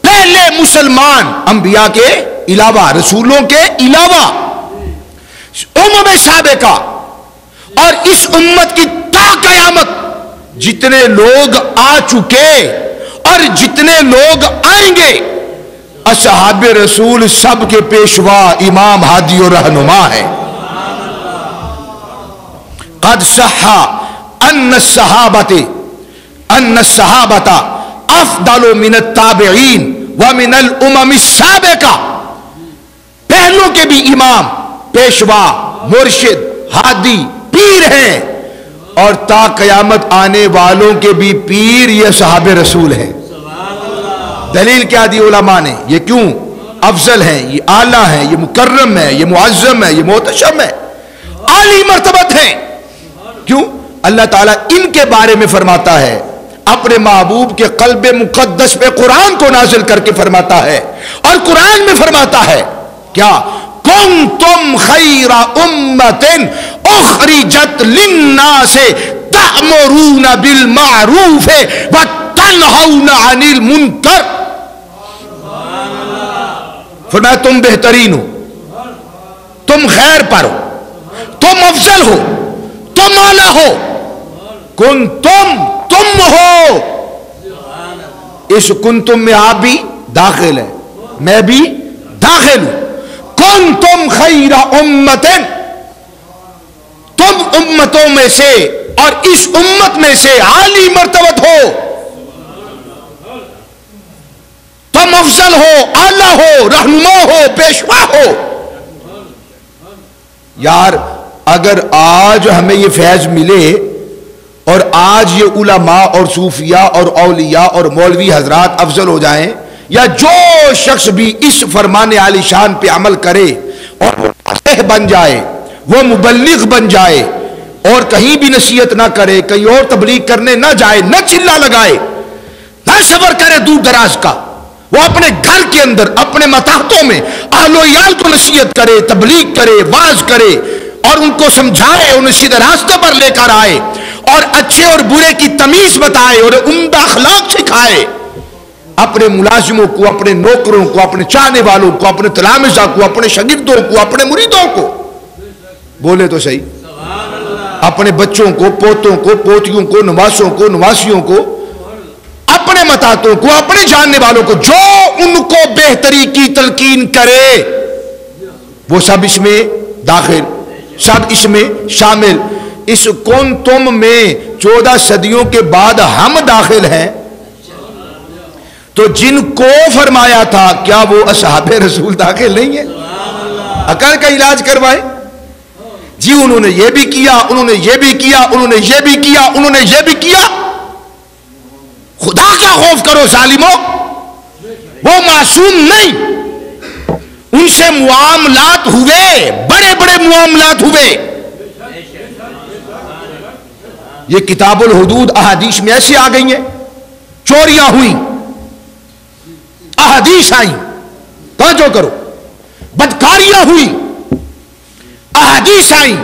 پہلے مسلمان انبیاء کے علاوہ، رسولوں کے علاوہ، امم سابقہ، اور اس امت کی تا قیامت جتنے لوگ آ چکے اور جتنے لوگ آئیں گے، اصحاب رسول سب کے پیشوا، امام، ہادی اور رہنما ہیں۔ قد صح ان الصحابۃ افضل من التابعین ومن الامم السابقہ، پہلوں کے بھی امام، پیشوا، مرشد، ہادی، پیر ہیں، اور تا قیامت آنے والوں کے بھی پیر یہ صحابہ رسول ہیں۔ دلیل کیا دی علماء نے؟ یہ کیوں افضل ہیں، یہ اعلیٰ ہیں، یہ مکرم ہے، یہ معظم ہے، یہ محتشم ہے، عالی مرتبت ہیں۔ کیوں؟ اللہ تعالیٰ ان کے بارے میں فرماتا ہے، اپنے محبوب کے قلب مقدس پہ قرآن کو نازل کر کے فرماتا ہے، اور قرآن میں فرماتا ہے کیا؟ کنتم خیر امت اخرجت للناس تأمرون بالمعروف وَتَنْهَوْنَ عَنِ الْمُنْكَرِ، فرمایا تم بہترین ہو، تم خیر پر ہو، تم افضل ہو، تم اعلیٰ ہو، کن تم ہو۔ اس کن تم میں آپ بھی داخل ہے، میں بھی داخل ہوں۔ کن تم خیر امت، تم امتوں میں سے اور اس امت میں سے عالی مرتبت ہو، تم افضل ہو، اعلیٰ ہو، رہنما ہو، پیشوا ہو۔ یار اگر آج ہمیں یہ فیض ملے اور آج یہ علماء اور صوفیاء اور اولیاء اور مولوی حضرات افضل ہو جائیں، یا جو شخص بھی اس فرمان عالی شان پہ عمل کرے اور وہ ناصح بن جائے، وہ مبلغ بن جائے، اور کہیں بھی نصیحت نہ کرے، کہیں اور تبلیغ کرنے نہ جائے، نہ چلا لگائے، نہ سفر کرے دور دراز کا، وہ اپنے گھر کے اندر اپنے متاحتوں میں اہل و عیال کو نصیحت کرے، تبلیغ کرے، واعظ کرے، اور ان کو سمجھائے، انہیں سیدھے راستے پر لے کر آئے، اور اچھے اور برے کی تمیز بتائے اور عمدہ اخلاق سکھائے، اپنے ملازموں کو، اپنے نوکروں کو، اپنے چاہنے والوں کو، اپنے تلامذہ کو، اپنے شاگردوں کو، اپنے مریدوں کو، بولے تو صحیح، اپنے بچوں کو، پوتوں کو، پوتیوں کو، نواسوں کو، نواسیوں کو، اپنے متاتوں کو، اپنے جاننے والوں کو، جو ان کو بہتری کی تلقین کرے وہ سب اس میں داخل، سب اس میں شامل۔ اس کون تم میں 14 صدیوں کے بعد ہم داخل ہیں، تو جن کو فرمایا تھا کیا وہ اصحاب رسول داخل نہیں ہیں؟ عقل کا علاج کروائے جی، انہوں نے یہ بھی کیا، انہوں نے یہ بھی کیا، انہوں نے یہ بھی کیا، انہوں نے یہ بھی کیا۔ خدا کا خوف کرو ظالموں، وہ معصوم نہیں، ان سے معاملات ہوئے، بڑے بڑے معاملات ہوئے۔ یہ کتاب الحدود احادیث میں ایسے آ گئی ہیں، چوریاں ہوئی، احادیث آئیں، توجہ کرو، بدکاریاں ہوئی، احادیث آئیں،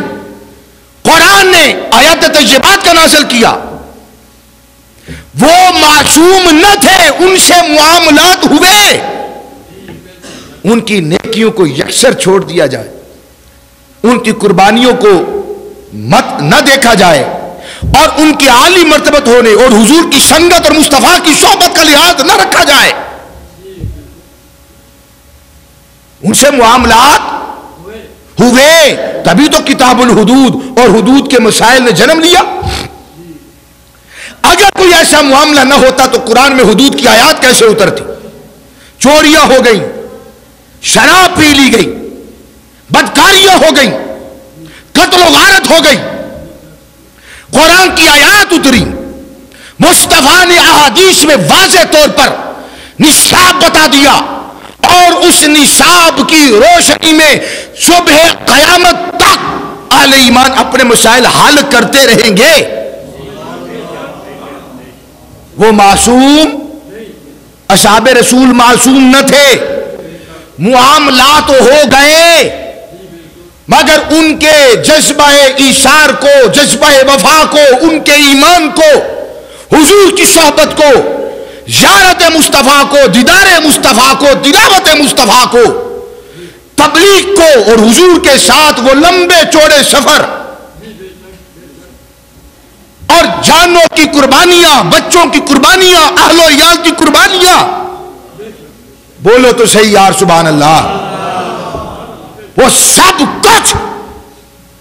قرآن نے آیات طیبات کا نازل کیا۔ وہ معصوم نہ تھے، ان سے معاملات ہوئے، ان کی نیکیوں کو یکسر چھوڑ دیا جائے، ان کی قربانیوں کو مت نہ دیکھا جائے، اور ان کے عالی مرتبت ہونے اور حضور کی سنگت اور مصطفیٰ کی صحبت کا لحاظ نہ رکھا جائے، ان سے معاملات ہوئے، تبھی تو کتاب الحدود اور حدود کے مسائل نے جنم لیا۔ اگر کوئی ایسا معاملہ نہ ہوتا تو قرآن میں حدود کی آیات کیسے اترتی؟ چوریاں ہو گئیں، شراب پی لی گئی، بدکاریاں ہو گئیں، قتل و غارت ہو گئی، قرآن کی آیات اتری، مصطفیٰ نے احادیث میں واضح طور پر نصاب بتا دیا، اور اس نصاب کی روشنی میں صبح قیامت تک اہل ایمان اپنے مسائل حل کرتے رہیں گے۔ وہ معصوم، اصحاب رسول معصوم نہ تھے، معاملات ہو گئے، مگر ان کے جذبہ ایثار کو، جذبہ وفا کو، ان کے ایمان کو، حضور کی صحبت کو، زیارت مصطفیٰ کو، دیدار مصطفیٰ کو، تلاوت مصطفیٰ کو، تبلیغ کو، اور حضور کے ساتھ وہ لمبے چوڑے سفر اور جانوں کی قربانیاں، بچوں کی قربانیاں، اہل و عیال کی قربانیاں، بولو تو صحیح یار، سبحان اللہ۔ وہ سب کچھ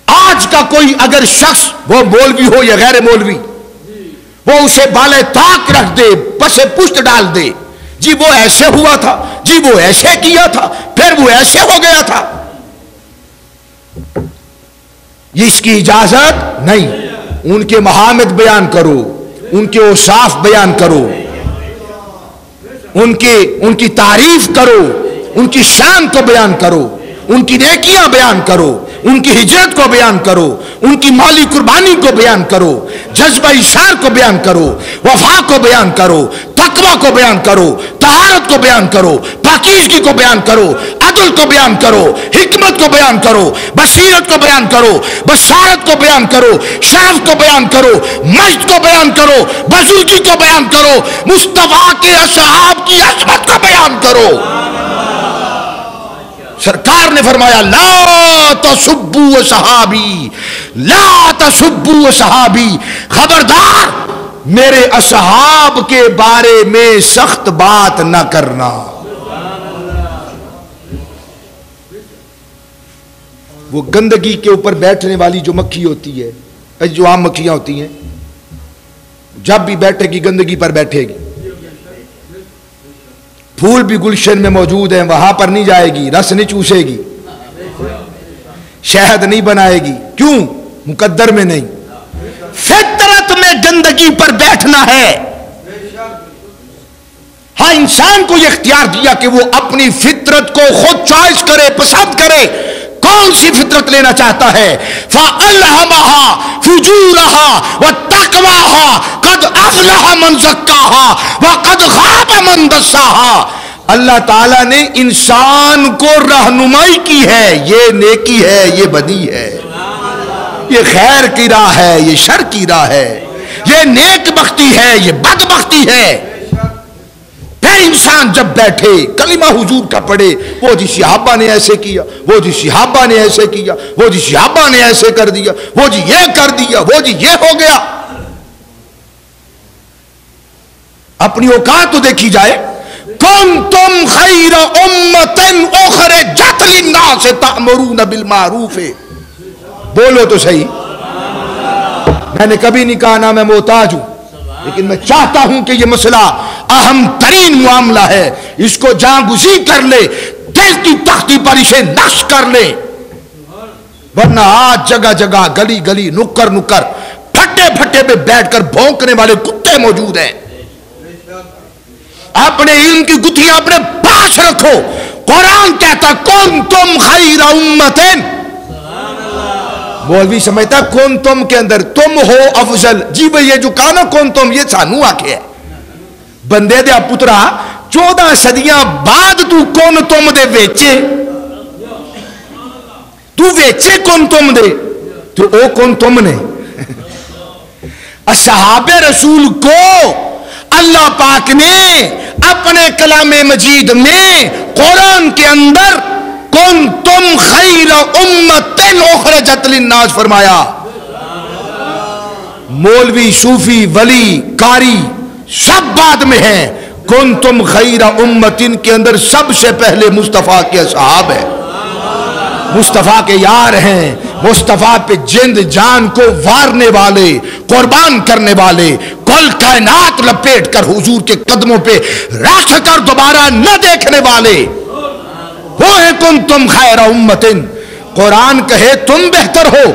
آج کا کوئی اگر شخص، وہ مولوی ہو یا غیر مولوی، وہ اسے بالے طاق رکھ دے، پسے پشت ڈال دے، جی وہ ایسے ہوا تھا، جی وہ ایسے کیا تھا، پھر وہ ایسے ہو گیا تھا، یہ اس کی اجازت نہیں۔ ان کے محامد بیان کرو، ان کے اوصاف بیان کرو، ان کی تعریف کرو، ان کی شان کو بیان کرو، ان کی نیکیاں بیان کرو، ان کی ہجرت کو بیان کرو، ان کی مالی قربانی کو بیان کرو، جذبہ ایثار کو بیان کرو، وفا کو بیان کرو، تقوی کو بیان کرو، طہارت کو بیان کرو، پاکیزگی کو بیان کرو۔ عدل کو بیان کرو، حکمت کو بیان کرو، بصیرت کو بیان کرو، بصارت کو بیان کرو، شرف کو بیان کرو، مجد کو بیان کرو، بزرگی کو بیان کرو، مصطفیٰ کے اصحاب کی عظمت کو بیان کرو۔ سرکار نے فرمایا لا تسبوا صحابی، لا تسبوا صحابی، خبردار میرے اصحاب کے بارے میں سخت بات نہ کرنا۔ وہ گندگی کے اوپر بیٹھنے والی جو مکھی ہوتی ہے، جو عام مکھیاں ہوتی ہیں، جب بھی بیٹھے گی گندگی پر بیٹھے گی۔ پھول بھی گلشن میں موجود ہیں، وہاں پر نہیں جائے گی، رس نہیں چوسے گی، شہد نہیں بنائے گی، کیوں؟ مقدر میں نہیں، فطرت میں گندگی پر بیٹھنا ہے۔ ہاں انسان کو یہ اختیار دیا کہ وہ اپنی فطرت کو خود چوائس کرے، پسند کرے، کون سی فطرت لینا چاہتا ہے۔ فَأَلْهَمَهَا فُجُورَهَا وَتَقْوَاهَا قَدْ أَفْلَحَ مَنْ زَكَّاهَا وَقَدْ خَابَ مَنْ دَسَّاهَا۔ اللہ تعالیٰ نے انسان کو رہنمائی کی ہے، یہ نیکی ہے، یہ بدی ہے، یہ خیر کی راہ ہے، یہ شر کی راہ ہے، یہ نیک بختی ہے، یہ بد بختی ہے۔ پھر انسان جب بیٹھے کلمہ حضور کا پڑھے، وہ جی صحابہ نے ایسے کیا، وہ جی صحابہ نے ایسے کیا، وہ جی صحابہ نے ایسے کر دیا، وہ جی یہ کر دیا، وہ جی یہ ہو گیا۔ اپنی اوقات تو دیکھی جائے۔ کنتم خیر امۃ اخرجت للناس تأمرون بالمعروف، بولو تو صحیح۔ میں نے کبھی نہیں کہا نہ میں محتاج ہوں، لیکن میں چاہتا ہوں کہ یہ مسئلہ اہم ترین معاملہ ہے، اس کو جاں گزی کر لے، دل کی تختی پر اسے نقش کر لے، ورنہ آج جگہ جگہ گلی گلی نکر نکر پھٹے پھٹے پہ بیٹھ کر بھونکنے والے کتے موجود ہیں۔ اپنے علم کی گتھیاں اپنے پاس رکھو۔ قرآن کہتا کنتم خیر امۃ، مولوی سمجھتا کون تم کے اندر تم ہو افضل۔ جی بھئی یہ جو کہا نا کون تم، یہ سانو آکھے ہے بندے دیا پترا 14 صدیاں بعد تو کون تم دے ویچے، تو ویچے کون تم دے، تو او کون تم نے۔ اصحاب رسول کو اللہ پاک نے اپنے کلام مجید میں قرآن کے اندر کنتم خیر امۃ اخرجت للناس فرمایا۔ مولوی، صوفی، ولی، قاری سب بعد میں ہیں، کنتم خیر امۃ کے اندر سب سے پہلے مصطفیٰ کے اصحاب ہیں، مصطفیٰ کے یار ہیں، مصطفیٰ پہ جند جان کو وارنے والے، قربان کرنے والے، کل کائنات لپیٹ کر حضور کے قدموں پہ رکھ کر دوبارہ نہ دیکھنے والے، وہ ہے کنتم خیر امۃ۔ قرآن کہے تم بہتر ہو،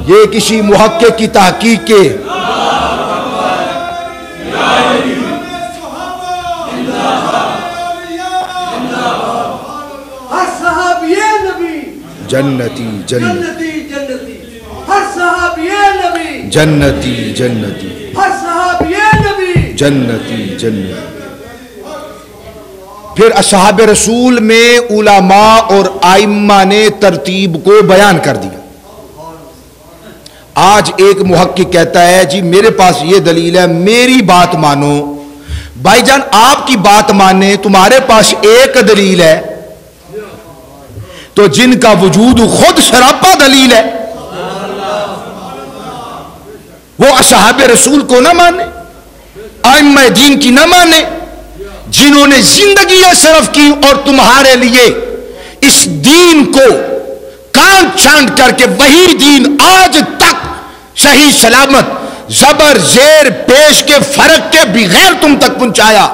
یہ کسی محقق کی تحقیق کے جنتی جنتی ہر صحابی نبی جنتی جنتی ہر صحابی نبی جنتی جنتی۔ پھر اصحاب رسول میں علماء اور ائمہ نے ترتیب کو بیان کر دیا۔ آج ایک محقق کہتا ہے جی میرے پاس یہ دلیل ہے، میری بات مانو۔ بھائی جان آپ کی بات مانے، تمہارے پاس ایک دلیل ہے تو جن کا وجود خود سراپا دلیل ہے وہ اصحاب رسول کو نہ مانے، ائمہ دین کی نہ مانے، جنہوں نے زندگیاں صرف کی اور تمہارے لیے اس دین کو کانٹ چھانٹ کر کے وہی دین آج تک صحیح سلامت زبر زیر پیش کے فرق کے بغیر تم تک پہنچایا،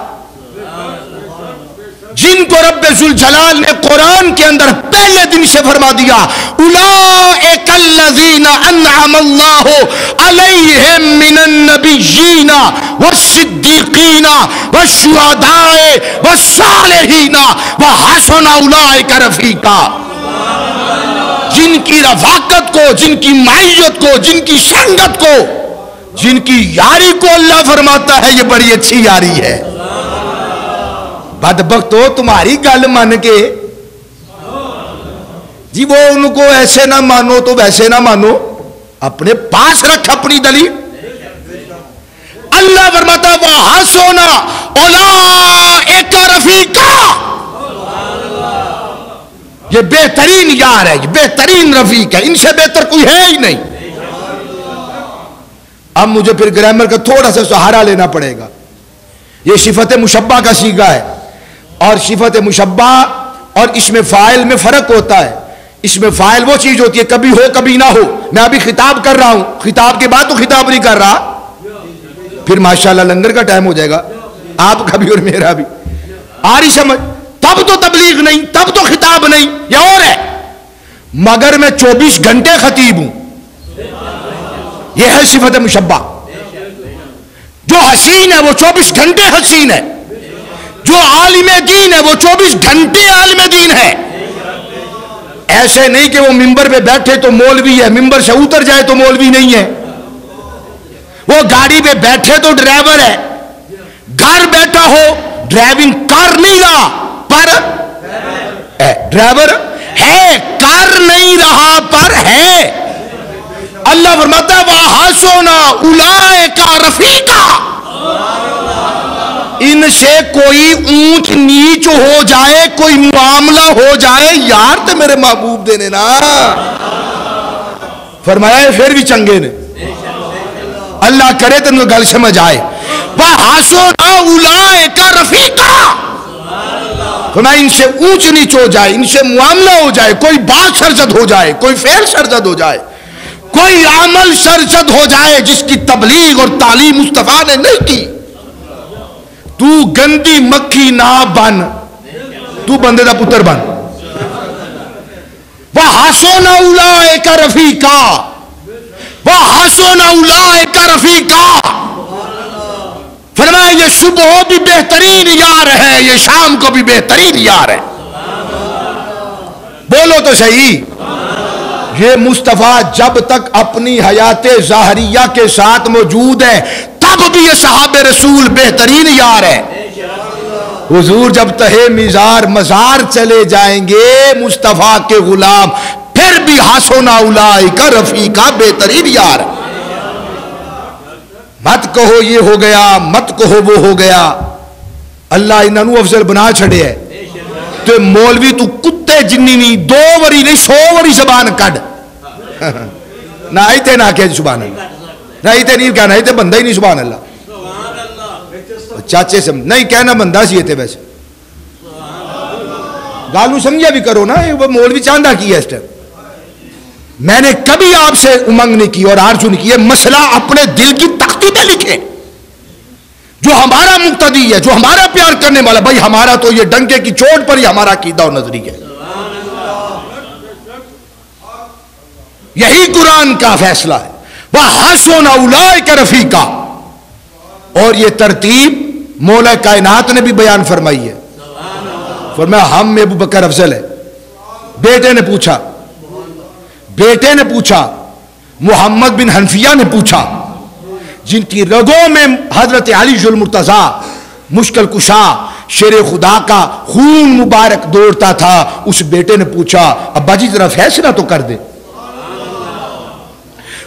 جن کو رب ذوالجلال نے قرآن کے اندر پہلے دن سے فرما دیا اولئک الذین انعم اللہ علیہم من النبیین والصدیقین والشہداء والصالحین وحسن اولئک رفیقا۔ جن کی رفاقت کو، جن کی معیت کو، جن کی سنگت کو، جن کی یاری کو اللہ فرماتا ہے یہ بڑی اچھی یاری ہے۔ بدبخت ہو تمہاری گل مان کے جی وہ ان کو ایسے نہ مانو تو ویسے نہ مانو، اپنے پاس رکھ اپنی دلیل۔ اللہ فرماتا وَحَسُنَ أُولَئِكَ رَفِيقًا، یہ بہترین یار ہے، یہ بہترین رفیق ہے، ان سے بہتر کوئی ہے ہی نہیں۔ اب مجھے پھر گرامر کا تھوڑا سا سہارا لینا پڑے گا۔ یہ صفت مشبہ کا صیغہ ہے، اور صفت مشبہ اور اس میں فاعل میں فرق ہوتا ہے۔ اس میں فاعل وہ چیز ہوتی ہے کبھی ہو کبھی نہ ہو۔ میں ابھی خطاب کر رہا ہوں، خطاب کے بعد تو خطاب نہیں کر رہا، پھر ماشاءاللہ لنگر کا ٹائم ہو جائے گا، آپ کا بھی اور میرا بھی۔ آ رہی سمجھ؟ تب تو تبلیغ نہیں، تب تو خطاب نہیں، یہ اور ہے۔ مگر میں 24 گھنٹے خطیب ہوں، یہ ہے صفت مشبہ۔ جو حسین ہے وہ 24 گھنٹے حسین ہے، جو عالم دین ہے وہ 24 گھنٹے عالم دین ہے۔ ایسے نہیں کہ وہ ممبر پہ بیٹھے تو مولوی ہے، ممبر سے اتر جائے تو مولوی نہیں ہے، وہ گاڑی پہ بیٹھے تو ڈرائیور ہے، گھر بیٹھا ہو ڈرائیونگ کر نہیں رہا پر ڈرائیور ہے، کر نہیں رہا پر ہے۔ اللہ فرماتا ہے وَحَسُنَ أُولَئِكَ رَفِيقًا، ان سے کوئی اونچ نیچ ہو جائے، کوئی معاملہ ہو جائے، یار تے میرے محبوب دینے نا، فرمایا پھر بھی چنگے نے، اللہ کرے تو انہیں گل سمجھ آئے۔ وَحَسُنَ أُولَئِكَ رَفِيقًا، فرمایا ان سے اونچ نیچ ہو جائے، ان سے معاملہ ہو جائے، کوئی بات سرزد ہو جائے، کوئی فعل سرزد ہو جائے، کوئی عمل سرزد ہو جائے جس کی تبلیغ اور تعلیم مصطفیٰ نے نہیں کی، تو گندی مکھی نہ بن، تو بندے دا پتر بن۔ وَحَسُنَ أُولَئِكَ رَفِيقًا، وَحَسُنَ أُولَئِكَ رَفِيقًا، فرمایا یہ صبح بھی بہترین یار ہے، یہ شام کو بھی بہترین یار ہے۔ بولو تو صحیح، یہ مصطفیٰ جب تک اپنی حیات ظاہریہ کے ساتھ موجود ہے تب بھی یہ صحابہ رسول بہترین یار ہے۔ حضور جب تہے مزار چلے جائیں گے مصطفیٰ کے غلام، پھر بھی حسن اولئک رفیقا بہترین یار۔ مت کہو یہ ہو گیا، مت کہو وہ ہو گیا، اللہ انہوں افضل بنا چھڑے ہے۔ تو مولوی تو کتے جنی نہیں، 2 وری نہیں 100 وری زبان کڑ، نہ آئیتے نہ کہ سبحان اللہ، نہ آئیتے نہیں کہنا، آئیتے بندہ ہی نہیں سبحان اللہ، چاچے سے نہیں کہنا بندہ سی تھے، ویسے گالوں سمجھا بھی کرو نا، وہ مولوی چاندہ کی ہے اس ٹائم۔ میں نے کبھی آپ سے امنگ نہیں کی اور آرزو نہیں کی، یہ مسئلہ اپنے دل کی تختی پہ لکھے، جو ہمارا مقتدی ہے، جو ہمارا پیار کرنے والا، بھائی ہمارا تو یہ ڈنکے کی چوٹ پر ہی ہمارا عقیدہ و نظری ہے، یہی قرآن کا فیصلہ ہے۔ وَحَسُنَ أُولَئِكَ رَفِيقًا، اور یہ ترتیب مولا کائنات نے بھی بیان فرمائی ہے۔ فرمایا ہم میں ابو بکر افضل ہے۔ بیٹے نے پوچھا، محمد بن حنفیہ نے پوچھا، جن کی رگوں میں حضرت علی المرتضیٰ مشکل کشا شیر خدا کا خون مبارک دوڑتا تھا، اس بیٹے نے پوچھا ابا جی ذرا فیصلہ تو کر دے۔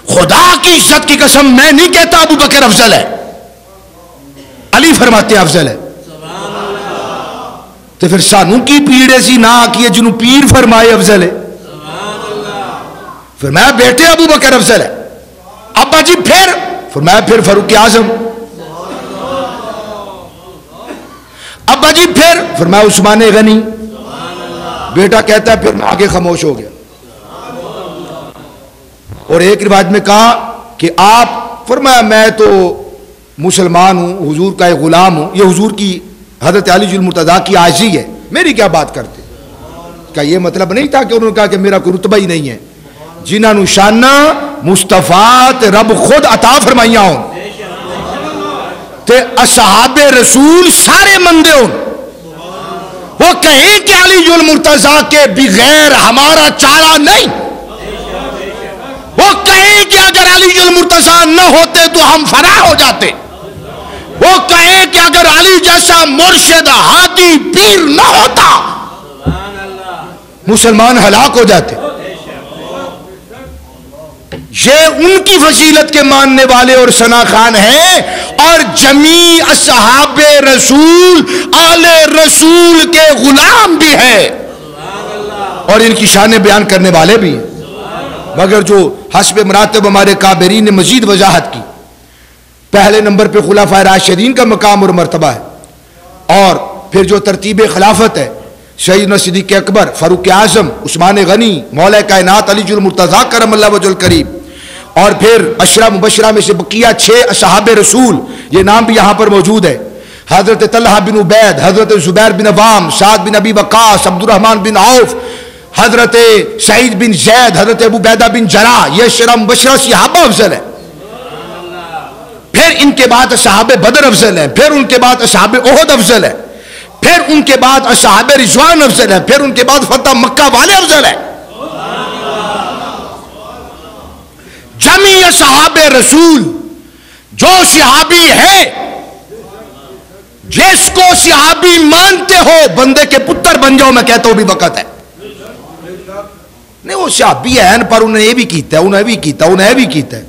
خدا کی عزت کی قسم میں نہیں کہتا ابو بکر افضل ہے، علی فرماتے ہیں افضل ہے، تو پھر سانوں کی پیڑے سی نہ آکیے جنہوں پیر فرمائے افضل ہے۔ فرمایا بیٹے ابو بکر افضل ہے، ابا جی پھر؟ فرمایا پھر فاروق اعظم۔ ابا جی پھر؟ فرمایا عثمان غنی۔ بیٹا کہتا ہے پھر میں آگے خاموش ہو گیا۔ اور ایک روایت میں کہا کہ آپ، فرمایا میں تو مسلمان ہوں، حضور کا ایک غلام ہوں، یہ حضور کی حضرت علی المرتضیٰ کی عاجزی ہے، میری کیا بات کرتے؟ کا یہ مطلب نہیں تھا کہ انہوں نے کہا کہ میرا کوئی رتبہ ہی نہیں ہے، جنہاں نو شانہ مصطفیٰ تے رب خود عطا فرمائیاں ہوں تے اصحاب رسول سارے مندے ہوں، وہ کہیں کہ علی المرتضیٰ کے بغیر ہمارا چارہ نہیں، وہ کہیں کہ اگر علی المرتضیٰ نہ ہوتے تو ہم فنا ہو جاتے، وہ کہے کہ اگر علی جیسا مرشد ہادی پیر نہ ہوتا مسلمان ہلاک ہو جاتے. یہ ان کی فضیلت کے ماننے والے اور ثناخوان ہیں، اور جمیع اصحاب رسول آل رسول کے غلام بھی ہیں اور ان کی شان بیان کرنے والے بھی ہیں. مگر جو حسب مراتب ہمارے کابرین نے مزید وضاحت کی، پہلے نمبر پہ خلفائے راشدین کا مقام اور مرتبہ ہے، اور پھر جو ترتیب خلافت ہے سیدنا صدیق اکبر، فاروق اعظم، عثمان غنی، مولا کائنات علی المرتضیٰ کرم اللہ وجہ الکریم، اور پھر عشرہ مبشرہ میں سے بقیہ 6 اصحاب رسول، یہ نام بھی یہاں پر موجود ہے، حضرت طلحہ بن عبید، حضرت زبیر بن عوام، سعد بن ابی وقاص، عبد الرحمن بن عوف، حضرت سعید بن زید، حضرت ابو عبیدہ بن جراح، یہ عشرہ مبشرہ صحابہ افضل ہے. پھر ان کے بعد اصحاب بدر افضل ہے، پھر ان کے بعد اصحاب احد افضل ہے، پھر ان کے بعد اصحاب رضوان افضل ہے، پھر ان کے بعد فتح مکہ والے افضل ہے. جمیع اصحاب رسول جو صحابی ہے، جس کو صحابی مانتے ہو بندے کے پتر بن جاؤ، میں کہتا ہوں بھی وقت ہے. نہیں وہ صحابی ہیں پر انہیں یہ بھی کیتا ہے، انہیں بھی کیتا ہے، انہیں بھی کیتا ہے.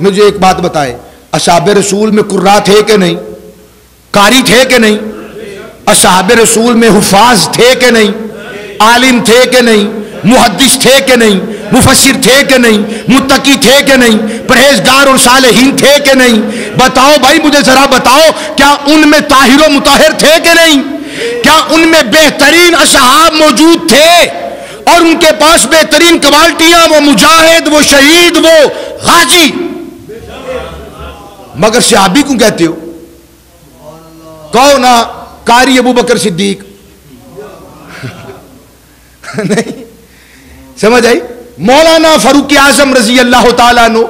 مجھے ایک بات بتائے، اصحاب رسول میں قرہ تھے کہ نہیں؟ قاری تھے کہ نہیں؟ اصحاب رسول میں حفاظ تھے کہ نہیں؟ عالم تھے کہ نہیں؟ محدث تھے کہ نہیں؟ مفسر تھے کہ نہیں؟ متقی تھے کہ نہیں؟ پرہیزگار اور صالحین تھے کہ نہیں؟ بتاؤ بھائی، مجھے ذرا بتاؤ، کیا ان میں طاہر و مطہر تھے کہ نہیں؟ کیا ان میں بہترین اصحاب موجود تھے اور ان کے پاس بہترین کوالٹیاں، وہ مجاہد، وہ شہید، وہ غازی؟ مگر صحابی کیوں کہتے ہو؟ کہو نا قاری ابو بکر صدیق. نہیں سمجھ آئی؟ مولانا فاروق اعظم رضی اللہ تعالیٰ عنہ.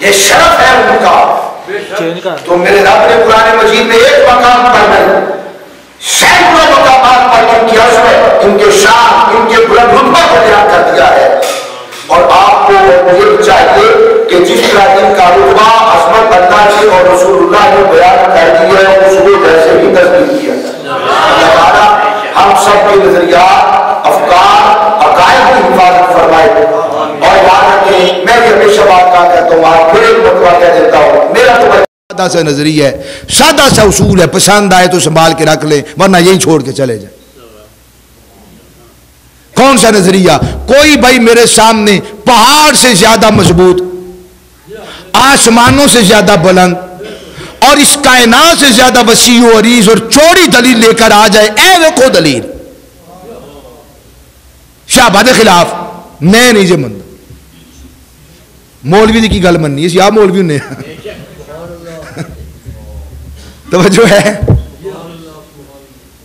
یہ شرف ہے ان کا. تو میرے رب نے قرآن مجید میں ایک مقام پر نہیں سینکڑوں مقامات پر ان کی عظمت، ان کے شان، ان کے بلند رتبہ کو بیان کر دیا ہے. اور آپ کو یہ چاہیے کہ جس طرح ان کا رتبہ عظمت اللہ کی اور رسول اللہ نے بیان کر دیا ہے اس کو ویسے ہی تصدیق کیا ہے. ہم سب کے نظریات، افکار، عقائد کی حفاظت فرمائے. اور یاد رکھیں، میں یہ ہمیشہ بات کہتا ہوں، آپ پھر ایک مرتبہ کہہ دیتا ہوں، میرا تو سادہ سا نظریہ ہے، سادہ سا اصول ہے، پسند آئے تو سنبھال کے رکھ لیں ورنہ یہی چھوڑ کے چلے جائیں. کون سا نظریہ؟ کوئی بھائی میرے سامنے پہاڑ سے زیادہ مضبوط، آسمانوں سے زیادہ بلند اور اس کائنات سے زیادہ وسیع و عریض اور چوڑی دلیل لے کر آ جائے، اے دیکھو دلیل، شہباد خلاف میں نہیں جے مند مولوی دی کی گل مننی ہے، آپ مولوی نے توجہ ہے،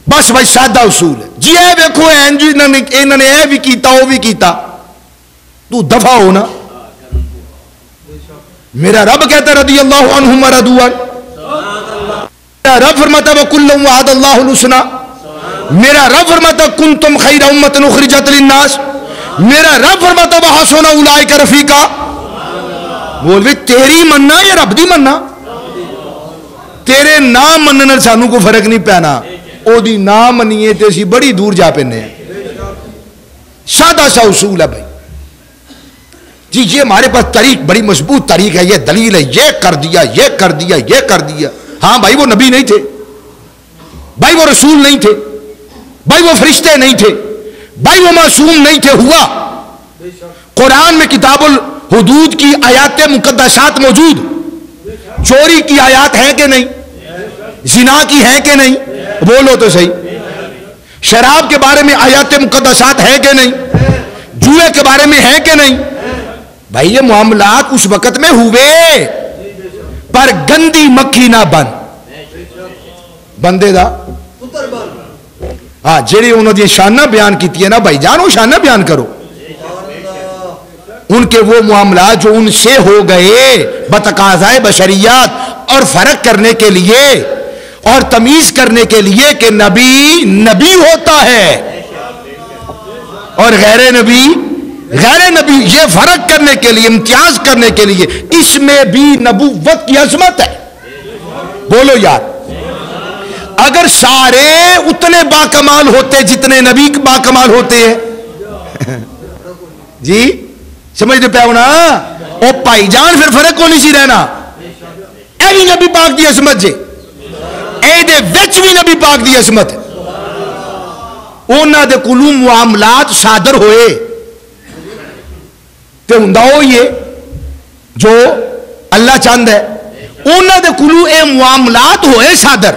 بس بھائی سادہ اصول ہے جی، اے دیکھو این جی انہوں نے اے بھی کیتا وہ بھی کیتا، تو دفع ہونا۔ میرا رب کہتا رضی اللہ عنہم ورضوا عنہ، میرا رب فرماتا وَكُلًّا وَعَدَ اللَّهُ الْحُسْنَىٰ، میرا رب فرماتا كُنتُمْ خَيْرَ أُمَّةٍ أُخْرِجَتْ لِلنَّاسِ، میرا رب فرماتا وَحَسُنَ أُولَٰئِكَ رَفِیقًا۔ بولوے تیری مننا یا رب دی مننا؟ تیرے نام مننے سانوں کو فرق نہیں پینا، او دی نام منیے تے اسی بڑی دور جا پینے ہیں۔ سادہ سا اصول ہے بھائی جی، یہ ہمارے پاس طریق بڑی مضبوط طریق ہے، یہ دلیل ہے، یہ کر دیا یہ کر دیا یہ کر دیا۔ ہاں بھائی وہ نبی نہیں تھے، بھائی وہ رسول نہیں تھے، بھائی وہ فرشتے نہیں تھے، بھائی وہ معصوم نہیں تھے، ہوا قرآن میں کتاب الحدود کی آیات مقدسات موجود، چوری کی آیات ہیں کہ نہیں، زنا کی ہیں کہ نہیں، بولو تو صحیح، شراب کے بارے میں آیات مقدسات ہیں کہ نہیں، جوئے کے بارے میں ہیں کہ نہیں۔ بھائی یہ معاملات اس وقت میں ہوئے، پر گندی مکھی نہ بن بندے دا ہاں جیڑی انہوں نے شانہ بیان کیتی ہے نا بھائی جان، وہ شانہ بیان کرو، ان کے وہ معاملات جو ان سے ہو گئے بتقاضائے بشریات، اور فرق کرنے کے لیے اور تمیز کرنے کے لیے کہ نبی نبی ہوتا ہے اور غیر نبی غیر نبی، یہ فرق کرنے کے لیے، امتیاز کرنے کے لیے، اس میں بھی نبوت کی عظمت ہے۔ بولو یار، اگر سارے اتنے باکمال ہوتے جتنے نبی باکمال ہوتے ہیں جی سمجھتے پہ ہونا، او پائی جان پھر فرق کو نہیں سی رہنا، اے بھی نبی پاک دی عظمت جے، اے دے وچ بھی نبی پاک دی عظمت ہے، اونا دے کلو معاملات صادر ہوئے تے ہنداؤ یہ جو اللہ چاند ہے، اونا دے کلو اے معاملات ہوئے صادر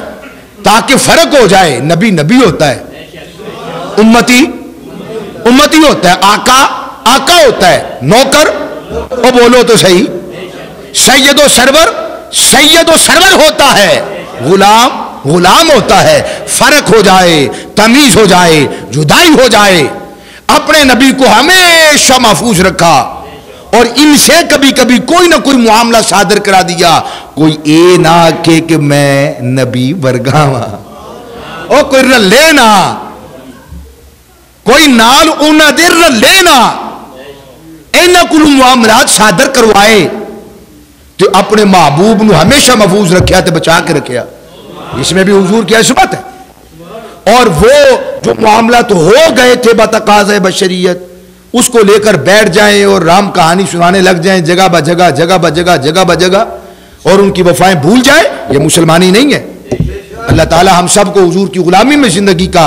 تاکہ فرق ہو جائے، نبی نبی ہوتا ہے، امتی امتی ہوتا ہے، آقا آقا ہوتا ہے، نوکر او بولو تو صحیح، سید و سرور ہوتا ہے، غلام غلام ہوتا ہے، فرق ہو جائے، تمیز ہو جائے، جدائی ہو جائے، اپنے نبی کو ہمیشہ محفوظ رکھا، اور ان سے کبھی کبھی کوئی نہ کوئی معاملہ صادر کرا دیا، کوئی اے نہ کہ میں نبی ورگا ہاں، او کوئی رلے نہ، کوئی نال اونا دیر رلے نہ، اینا کلو معاملات صادر کروائے تو اپنے محبوب نو ہمیشہ محفوظ رکھیا تے بچا کے رکھیا، اس میں بھی حضور کی عظمت ہے۔ اور وہ جو معاملات ہو گئے تھے بتقاضۂ بشریت، اس کو لے کر بیٹھ جائیں اور رام کہانی سنانے لگ جائیں جگہ با جگہ جگہ با جگہ جگہ با جگہ، اور ان کی وفائیں بھول جائیں، یہ مسلمانی نہیں ہے۔ اللہ تعالی ہم سب کو حضور کی غلامی میں زندگی کا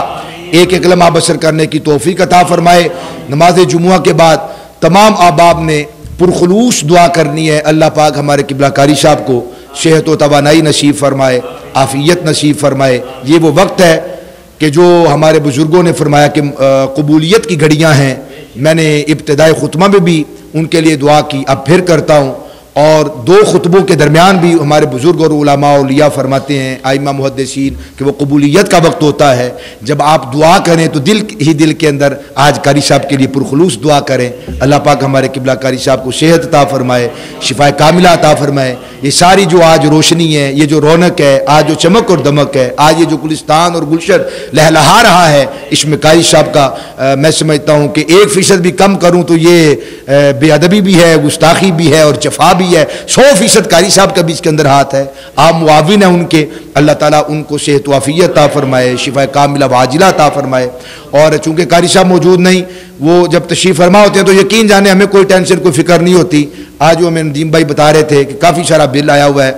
ایک ایک لمحہ بسر کرنے کی توفیق عطا فرمائے۔ نماز جمعہ کے بعد تمام احباب نے پرخلوص دعا کرنی ہے، اللہ پاک ہمارے قبلہ کاری صاحب کو صحت و توانائی نصیب فرمائے، عافیت نصیب فرمائے۔ یہ وہ وقت ہے کہ جو ہمارے بزرگوں نے فرمایا کہ قبولیت کی گھڑیاں ہیں، میں نے ابتدائی خطبہ میں بھی ان کے لیے دعا کی، اب پھر کرتا ہوں، اور دو خطبوں کے درمیان بھی ہمارے بزرگ اور علماء اولیاء فرماتے ہیں، ائمہ محدثین، کہ وہ قبولیت کا وقت ہوتا ہے جب آپ دعا کریں تو دل کے اندر آج قاری صاحب کے لیے پرخلوص دعا کریں، اللہ پاک ہمارے قبلہ قاری صاحب کو صحت عطا فرمائے، شفا کاملہ عطا فرمائے۔ یہ ساری جو آج روشنی ہے، یہ جو رونق ہے، آج جو چمک اور دمک ہے، آج یہ جو گلستان اور گلشن لہلہا رہا ہے، اس میں قاری صاحب کا میں سمجھتا ہوں کہ 1% بھی کم کروں تو یہ بے ادبی بھی ہے، گستاخی بھی ہے اور جفا بھی ہے۔ 100% قاری صاحب کا بھی اس کے اندر ہاتھ ہے، آپ معاون ہیں ان کے، اللہ تعالیٰ ان کو صحت و عافیت عطا فرمائے، شفا کاملہ و عاجلہ عطا فرمائے۔ اور چونکہ قاری صاحب موجود نہیں، وہ جب تشریف فرما ہوتے ہیں تو یقین جانے ہمیں کوئی ٹینشن کوئی فکر نہیں ہوتی۔ آج وہ ہمیں ندیم بھائی بتا رہے تھے کہ کافی سارا بل آیا ہوا ہے۔